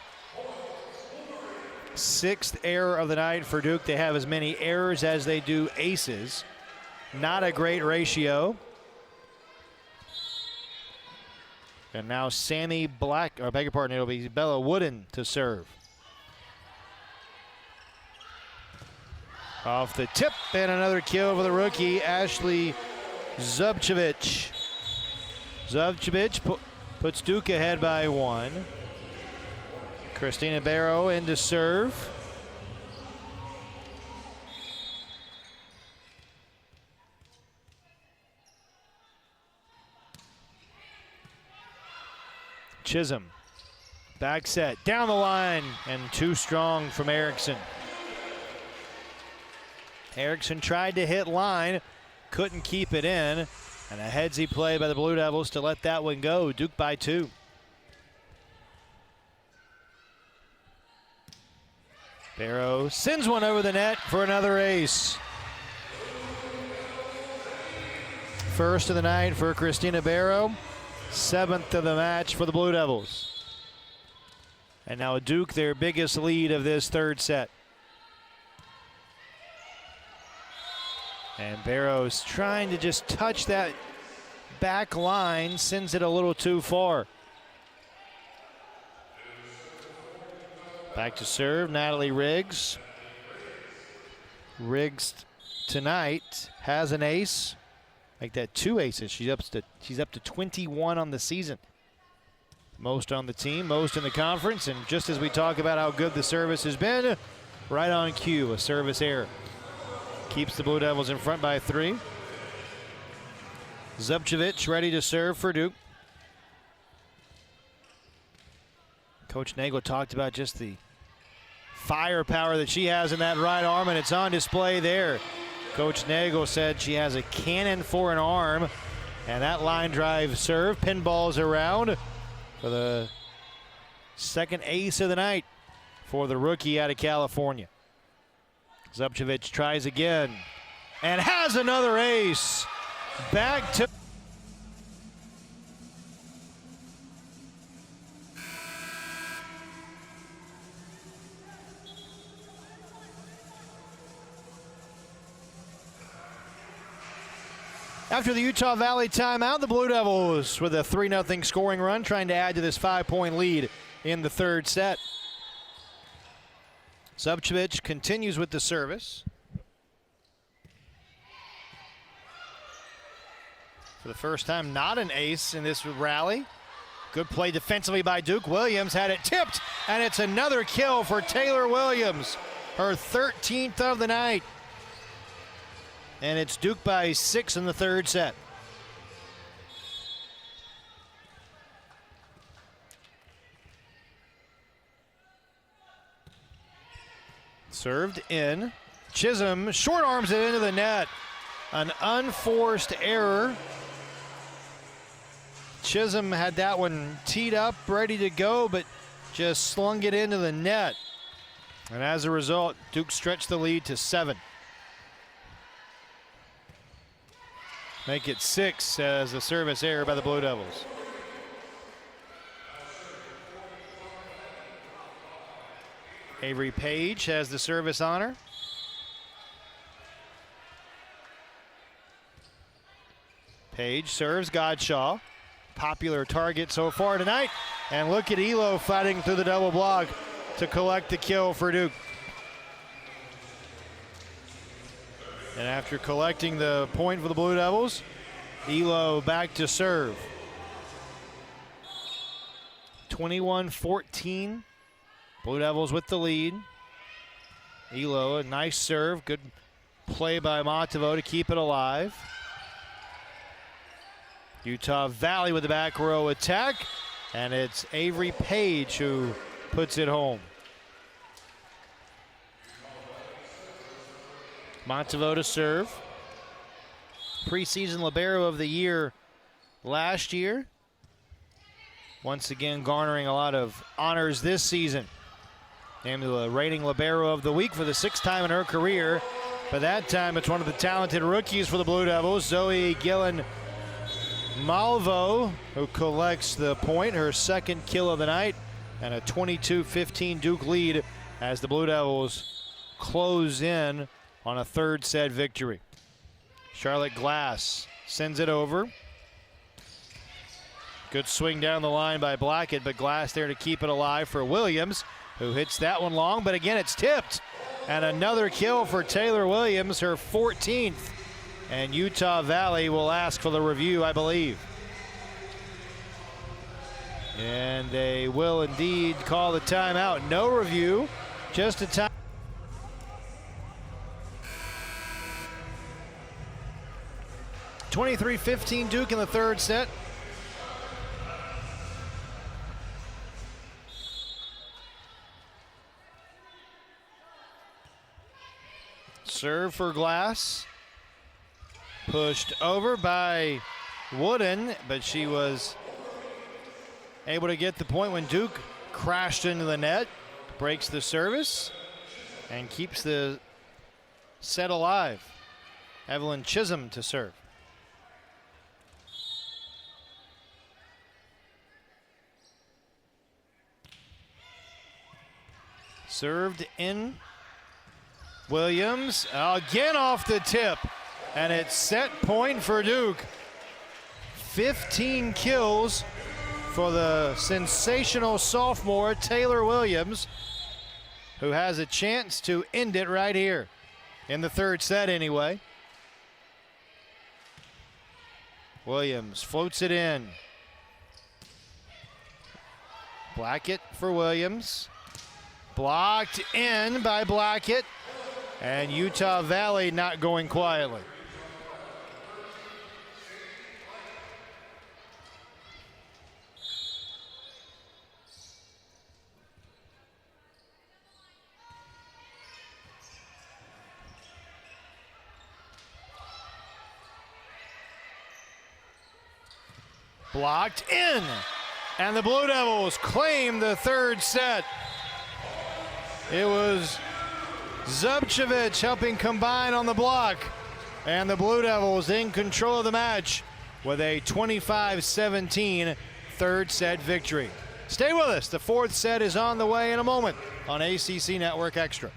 6th error of the night for Duke. They have as many errors as they do aces. Not a great ratio. And now Sammy Black, or beg your pardon, it'll be Bella Wooden to serve. Off the tip, and another kill for the rookie, Ashley Zubcevic. Zubcevic puts Duke ahead by 1. Christina Barrow in to serve. Chisholm, back set, down the line, and too strong from Erickson. Erickson tried to hit line, couldn't keep it in, And a headsy play by the Blue Devils to let that one go. Duke by 2. Barrow sends one over the net for another ace. First of the night for Christina Barrow. 7th of the match for the Blue Devils. And now Duke, their biggest lead of this third set. And Barrow's trying to just touch that back line, sends it a little too far. Back to serve, Natalie Riggs. Riggs tonight has an ace. Like that, 2 aces. She's up to 21 on the season. Most on the team, most in the conference. And just as we talk about how good the service has been, right on cue, a service error. Keeps the Blue Devils in front by 3. Zubcevic ready to serve for Duke. Coach Nagel talked about just the firepower that she has in that right arm, and it's on display there. Coach Nagel said she has a cannon for an arm, and that line drive serve pinballs around for the second ace of the night for the rookie out of California. Zubcevic tries again and has another ace. Back to after the Utah Valley timeout, the Blue Devils with a 3-0 scoring run, trying to add to this 5-point lead in the third set. Zubcevic continues with the service. For the first time, not an ace in this rally. Good play defensively by Duke. Williams had it tipped, and it's another kill for Taylor Williams, her 13th of the night. And it's Duke by 6 in the third set. Served in. Chisholm short arms it into the net. An unforced error. Chisholm had that one teed up, ready to go, but just slung it into the net. And as a result, Duke stretched the lead to 7. Make it 6 as a service error by the Blue Devils. Avery Page has the service honor. Page serves Godshaw. Popular target so far tonight. And look at Elo fighting through the double block to collect the kill for Duke. And after collecting the point for the Blue Devils, Elo back to serve. 21-14. Blue Devils with the lead. Elo, a nice serve. Good play by Montevo to keep it alive. Utah Valley with the back row attack. And it's Avery Page who puts it home. Montevo to serve. Preseason Libero of the Year last year. Once again garnering a lot of honors this season. Named the rating Libero of the Week for the 6th time in her career. But that time it's one of the talented rookies for the Blue Devils, Zoe Gillen Malvo, who collects the point, her 2nd kill of the night, and a 22-15 Duke lead as the Blue Devils close in on a 3rd set victory. Charlotte Glass sends it over. Good swing down the line by Blackett, but Glass there to keep it alive for Williams, who hits that one long, but again it's tipped. And another kill for Taylor Williams, her 14th. And Utah Valley will ask for the review, I believe. And they will indeed call the timeout. No review, just a time. (23-15) Duke in the 3rd set. Serve for Glass. Pushed over by Wooden, but she was able to get the point when Duke crashed into the net, breaks the service, and keeps the set alive. Evelyn Chisholm to serve. Served in. Williams again off the tip, and it's set point for Duke. 15 kills for the sensational sophomore Taylor Williams, who has a chance to end it right here in the third set anyway. Williams floats it in. Blackett for Williams. Blocked in by Blackett, and Utah Valley not going quietly. Blocked in, and the Blue Devils claim the third set. It was Zubcevic helping combine on the block, and the Blue Devils in control of the match with a 25-17 third set victory. Stay with us. The fourth set is on the way in a moment on ACC Network Extra.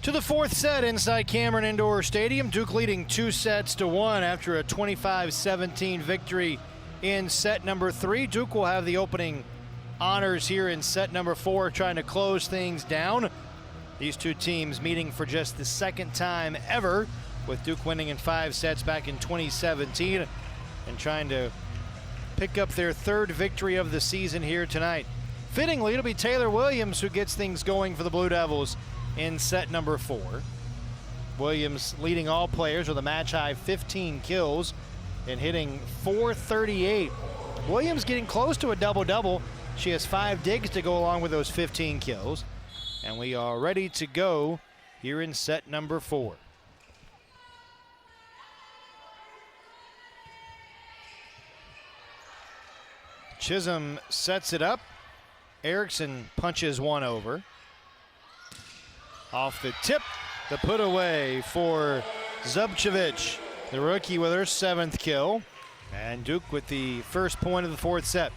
To the fourth set inside Cameron Indoor Stadium. Duke leading 2-1 after a 25-17 victory in set number 3. Duke will have the opening honors here in set number 4, trying to close things down. These two teams meeting for just the second time ever, with Duke winning in 5 sets back in 2017 and trying to pick up their third victory of the season here tonight. Fittingly, it'll be Taylor Williams who gets things going for the Blue Devils in set number 4. Williams leading all players with a match-high 15 kills and hitting .438. Williams getting close to a double-double. She has 5 digs to go along with those 15 kills. And we are ready to go here in set number 4. Chisholm sets it up. Erickson punches one over. Off the tip, the put away for Zubcevic, the rookie with her 7th kill. And Duke with the first point of the fourth set.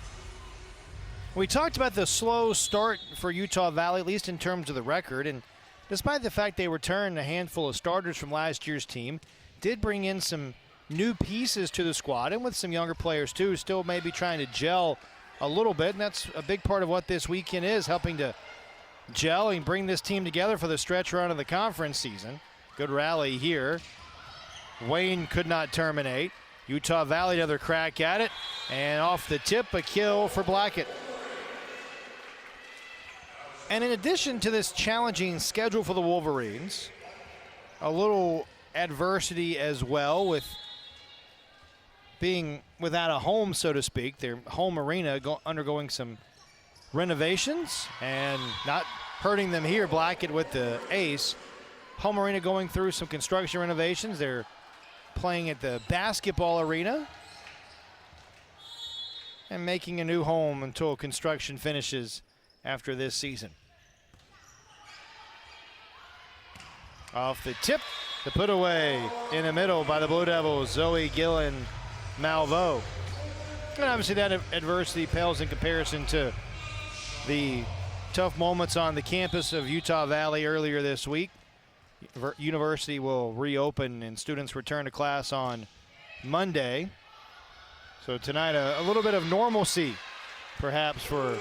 We talked about the slow start for Utah Valley, at least in terms of the record. And despite the fact they returned a handful of starters from last year's team, did bring in some new pieces to the squad, and with some younger players too, still maybe trying to gel a little bit. And that's a big part of what this weekend is, helping to gel and bring this team together for the stretch run of the conference season. Good rally here. Wayne could not terminate. Utah Valley another crack at it, and off the tip, a kill for Blackett. And in addition to this challenging schedule for the Wolverines, a little adversity as well with being without a home, so to speak. Their home arena undergoing some renovations, and not hurting them here. Blackett with the ace. Home arena going through some construction renovations. They're playing at the basketball arena and making a new home until construction finishes after this season. Off the tip, the put away in the middle by the Blue Devils, Zoe Gillen Malvo. And obviously that adversity pales in comparison to the tough moments on the campus of Utah Valley earlier this week. University will reopen and students return to class on Monday. So tonight a little bit of normalcy perhaps for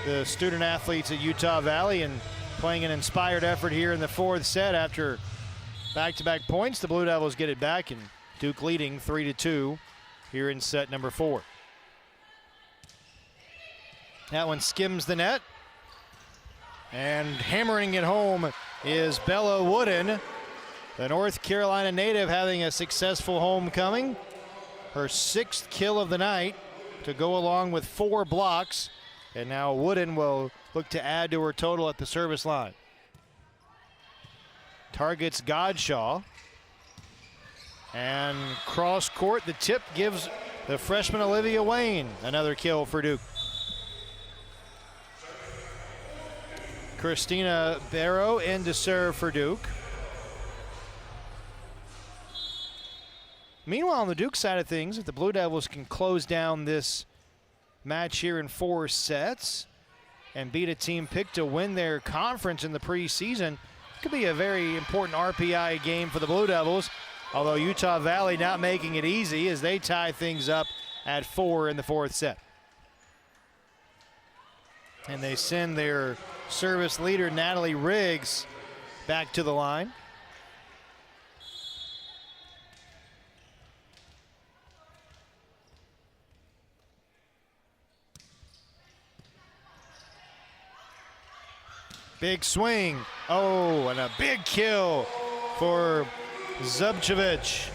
the student athletes at Utah Valley, and playing an inspired effort here in the fourth set after back-to-back points. The Blue Devils get it back, and Duke leading 3-2 here in set number 4. That one skims the net. And hammering it home is Bella Wooden, the North Carolina native, having a successful homecoming. Her 6th kill of the night to go along with 4 blocks. And now Wooden will look to add to her total at the service line. Targets Godshaw. And cross court, the tip gives the freshman Olivia Wayne another kill for Duke. Christina Barrow in to serve for Duke. Meanwhile, on the Duke side of things, if the Blue Devils can close down this match here in 4 sets and beat a team picked to win their conference in the preseason, it could be a very important RPI game for the Blue Devils, although Utah Valley not making it easy as they tie things up at 4 in the 4th set. And they send their service leader, Natalie Riggs, back to the line. Big swing. Oh, and a big kill for Zubcevic.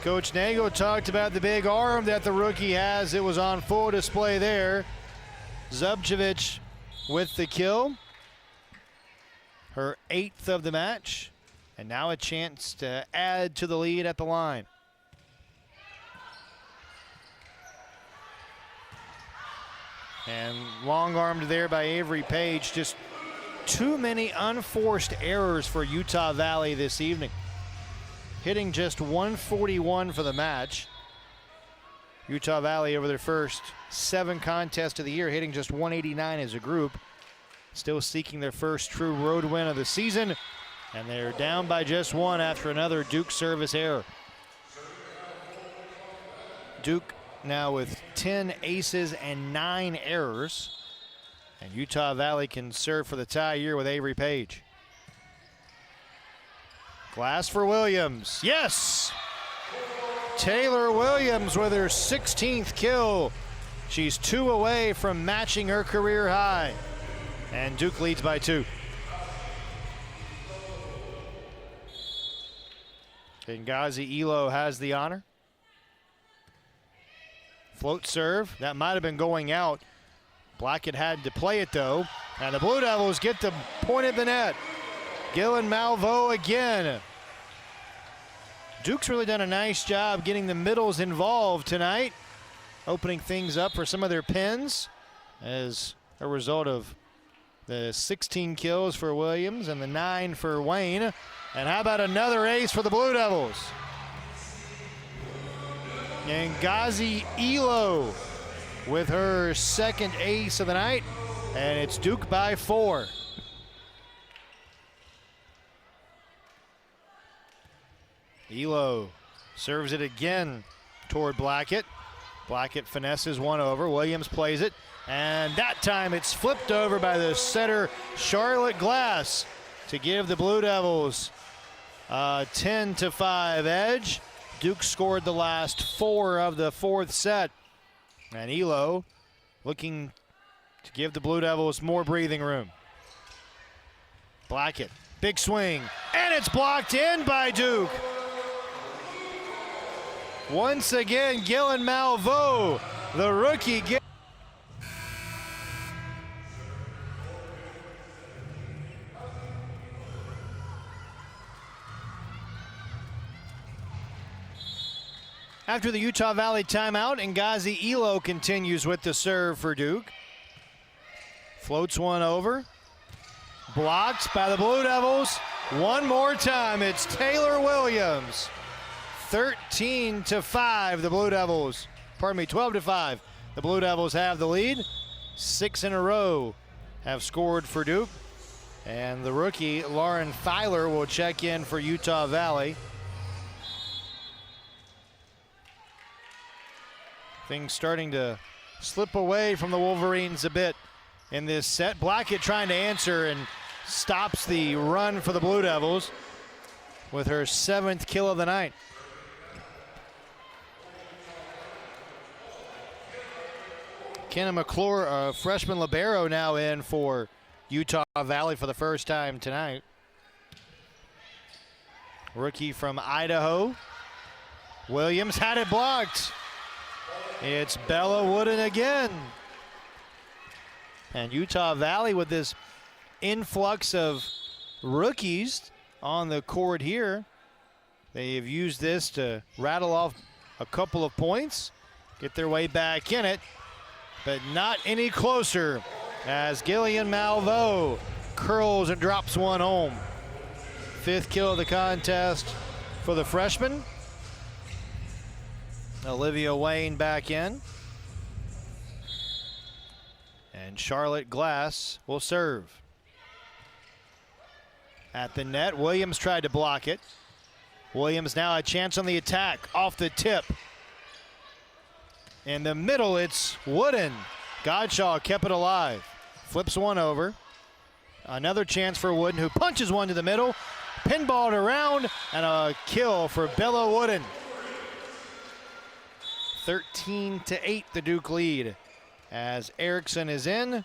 Coach Nagel talked about the big arm that the rookie has. It was on full display there. Zubcevic with the kill. Her 8th of the match. And now a chance to add to the lead at the line. And long-armed there by Avery Page. Just too many unforced errors for Utah Valley this evening. Hitting just 141 for the match. Utah Valley over their first 7 contests of the year, hitting just 189 as a group. Still seeking their first true road win of the season. And they're down by just 1 after another Duke service error. Duke now with 10 aces and 9 errors. And Utah Valley can serve for the tie here with Avery Page. Glass for Williams. Yes! Taylor Williams with her 16th kill. She's 2 away from matching her career high. And Duke leads by 2. Ngazi Elo has the honor. Float serve. That might have been going out. Blackett had to play it though. And the Blue Devils get the point at the net. Gillen Malveaux again. Duke's really done a nice job getting the middles involved tonight, opening things up for some of their pins as a result of the 16 kills for Williams and the 9 for Wayne. And how about another ace for the Blue Devils? Ngazi Elo with her 2nd ace of the night, and it's Duke by 4. Elo serves it again toward Blackett. Blackett finesses one over. Williams plays it, and that time it's flipped over by the setter Charlotte Glass to give the Blue Devils a 10-5 edge. Duke scored the last 4 of the 4th set, and Elo looking to give the Blue Devils more breathing room. Blackett, big swing, and it's blocked in by Duke. Once again, Gillen Malveaux, the rookie. After the Utah Valley timeout, Ngazi Elo continues with the serve for Duke. Floats one over. Blocked by the Blue Devils. One more time, it's Taylor Williams. 13-5, the Blue Devils. 12-5. The Blue Devils have the lead. 6 in a row have scored for Duke. And the rookie, Lauren Filer, will check in for Utah Valley. Things starting to slip away from the Wolverines a bit in this set. Blackett trying to answer and stops the run for the Blue Devils with her 7th kill of the night. Kenna McClure, a freshman libero, now in for Utah Valley for the first time tonight. Rookie from Idaho. Williams had it blocked. It's Bella Wooden again. And Utah Valley with this influx of rookies on the court here. They have used this to rattle off a couple of points, get their way back in it, but not any closer as Gillian Malveaux curls and drops one home. 5th kill of the contest for the freshman. Olivia Wayne back in. And Charlotte Glass will serve. At the net, Williams tried to block it. Williams now a chance on the attack, off the tip. In the middle, it's Wooden. Godshaw kept it alive. Flips one over. Another chance for Wooden, who punches one to the middle. Pinballed around, and a kill for Bella Wooden. 13-8, the Duke lead, as Erickson is in.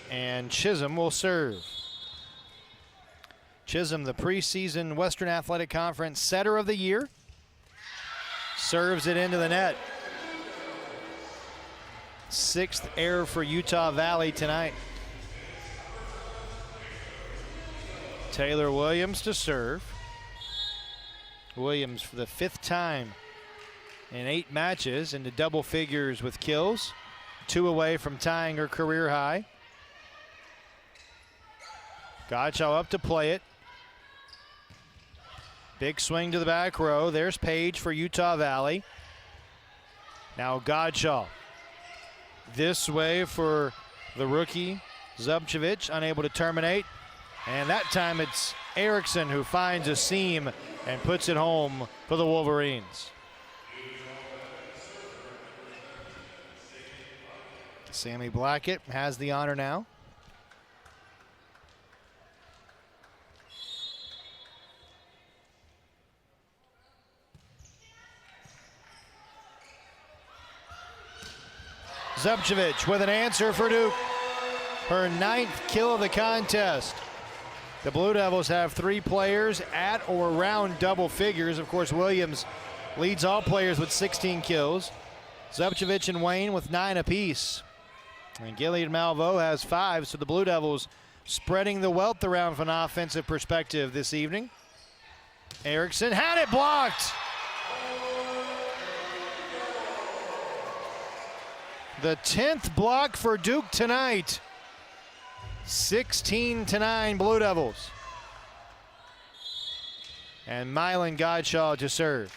And Chisholm will serve. Chisholm, the preseason Western Athletic Conference setter of the year, serves it into the net. 6th error for Utah Valley tonight. Taylor Williams to serve. Williams for the 5th time in 8 matches into double figures with kills. 2 away from tying her career high. Godshaw up to play it. Big swing to the back row. There's Page for Utah Valley. Now Godshaw. This way for the rookie, Zubcevic, unable to terminate. And that time it's Erickson who finds a seam and puts it home for the Wolverines. Sammy Blackett has the honor now. Zubcevic with an answer for Duke. Her 9th kill of the contest. The Blue Devils have 3 players at or around double figures. Of course, Williams leads all players with 16 kills. Zubcevic and Wayne with 9 apiece. And Gillian Malveaux has 5, so the Blue Devils spreading the wealth around from an offensive perspective this evening. Erickson had it blocked. The 10th block for Duke tonight. 16-9 Blue Devils. And Mylan Godshaw to serve.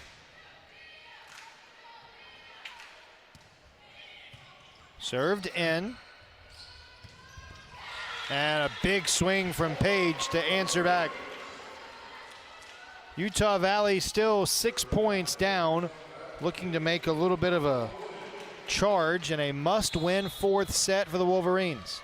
Served in. And a big swing from Page to answer back. Utah Valley still 6 points down, looking to make a little bit of a charge in a must-win 4th set for the Wolverines.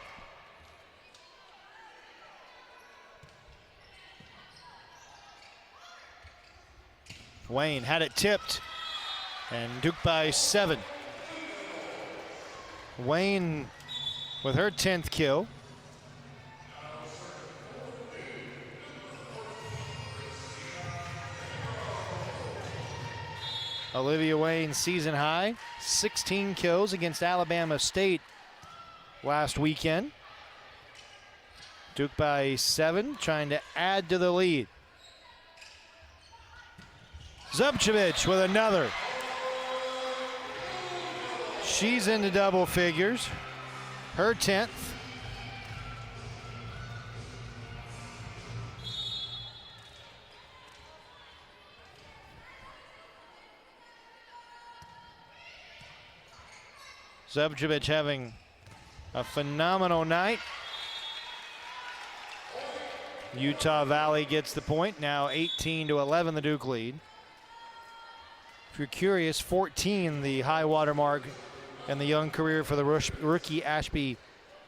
Wayne had it tipped, and Duke by 7. Wayne with her 10th kill. Olivia Wayne season high, 16 kills against Alabama State last weekend. Duke by 7, trying to add to the lead. Zubcevic with another. She's into double figures, her 10th. Zubcevic having a phenomenal night. Utah Valley gets the point. Now 18-11, the Duke lead. If you're curious, 14 the high water mark in the young career for the rookie Ashby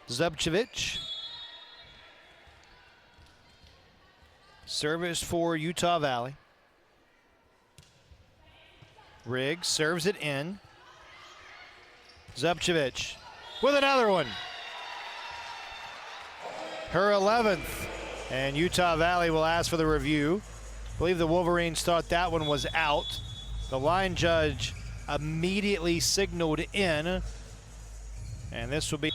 Zubcevic. Service for Utah Valley. Riggs serves it in. Zubcevic with another one. Her 11th. And Utah Valley will ask for the review. I believe the Wolverines thought that one was out. The line judge immediately signaled in. And this will be.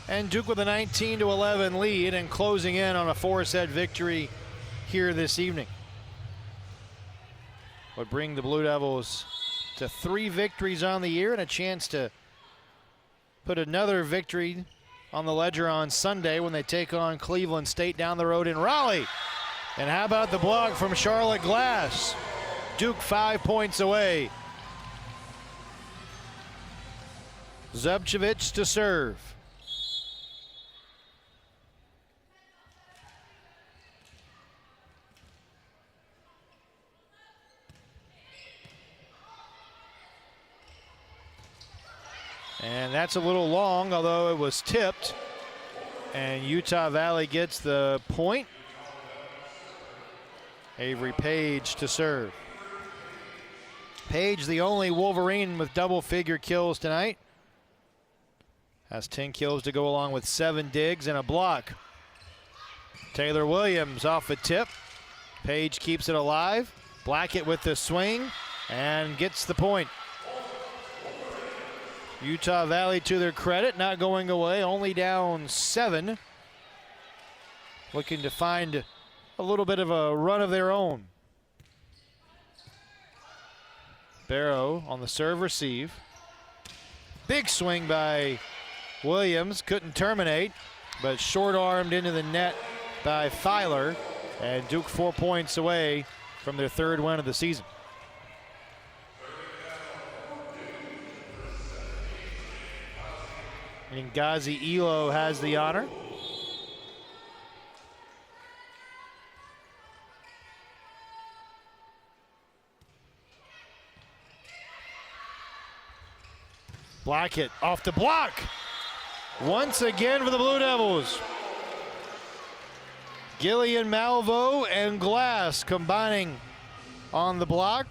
And Duke with a 19-11 lead and closing in on a 4-set victory here this evening. Would bring the Blue Devils to 3 victories on the year and a chance to put another victory on the ledger on Sunday when they take on Cleveland State down the road in Raleigh. And how about the block from Charlotte Glass? Duke 5 points away. Zubcevic to serve. And that's a little long, although it was tipped. And Utah Valley gets the point. Avery Page to serve. Page, the only Wolverine with double-figure kills tonight. Has 10 kills to go along with 7 digs and a block. Taylor Williams off a tip. Page keeps it alive. Blackett with the swing and gets the point. Utah Valley, to their credit, not going away, only down 7. Looking to find a little bit of a run of their own. Barrow on the serve receive. Big swing by Williams, couldn't terminate, but short-armed into the net by Filer. And Duke 4 points away from their 3rd win of the season. And Ngazi Elo has the honor. Blackett off the block. Once again for the Blue Devils. Gillian Malvo and Glass combining on the block.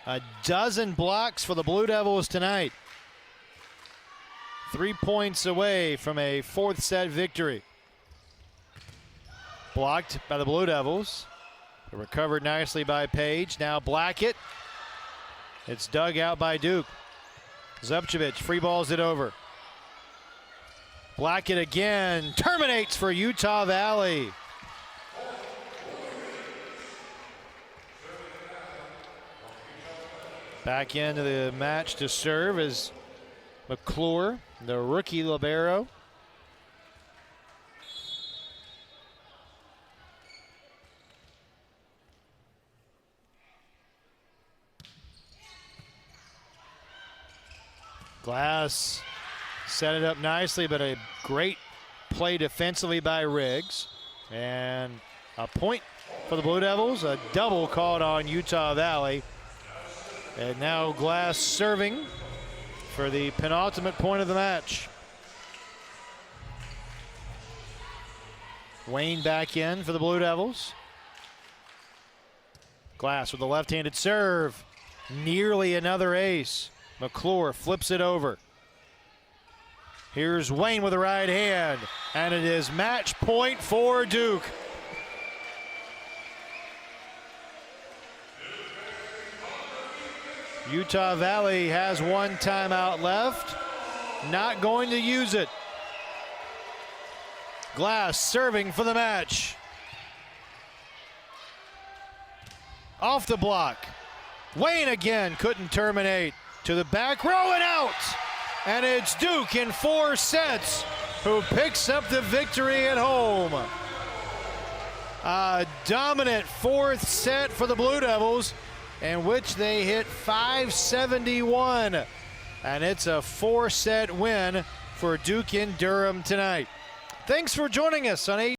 A dozen blocks for the Blue Devils tonight. 3 points away from a 4th set victory. Blocked by the Blue Devils. Recovered nicely by Page. Now Blackett. It's dug out by Duke. Zubcevic free balls it over. Blackett again. Terminates for Utah Valley. Back into the match to serve is McClure, the rookie libero. Glass set it up nicely, but a great play defensively by Riggs. And a point for the Blue Devils, a double called on Utah Valley. And now Glass serving for the penultimate point of the match. Wayne back in for the Blue Devils. Glass with a left-handed serve. Nearly another ace. McClure flips it over. Here's Wayne with a right hand, and it is match point for Duke. Utah Valley has 1 timeout left. Not going to use it. Glass serving for the match. Off the block. Wayne again couldn't terminate. To the back row and out. And it's Duke in 4 sets who picks up the victory at home. A dominant 4th set for the Blue Devils, in which they hit 571. And it's a 4-set win for Duke in Durham tonight. Thanks for joining us on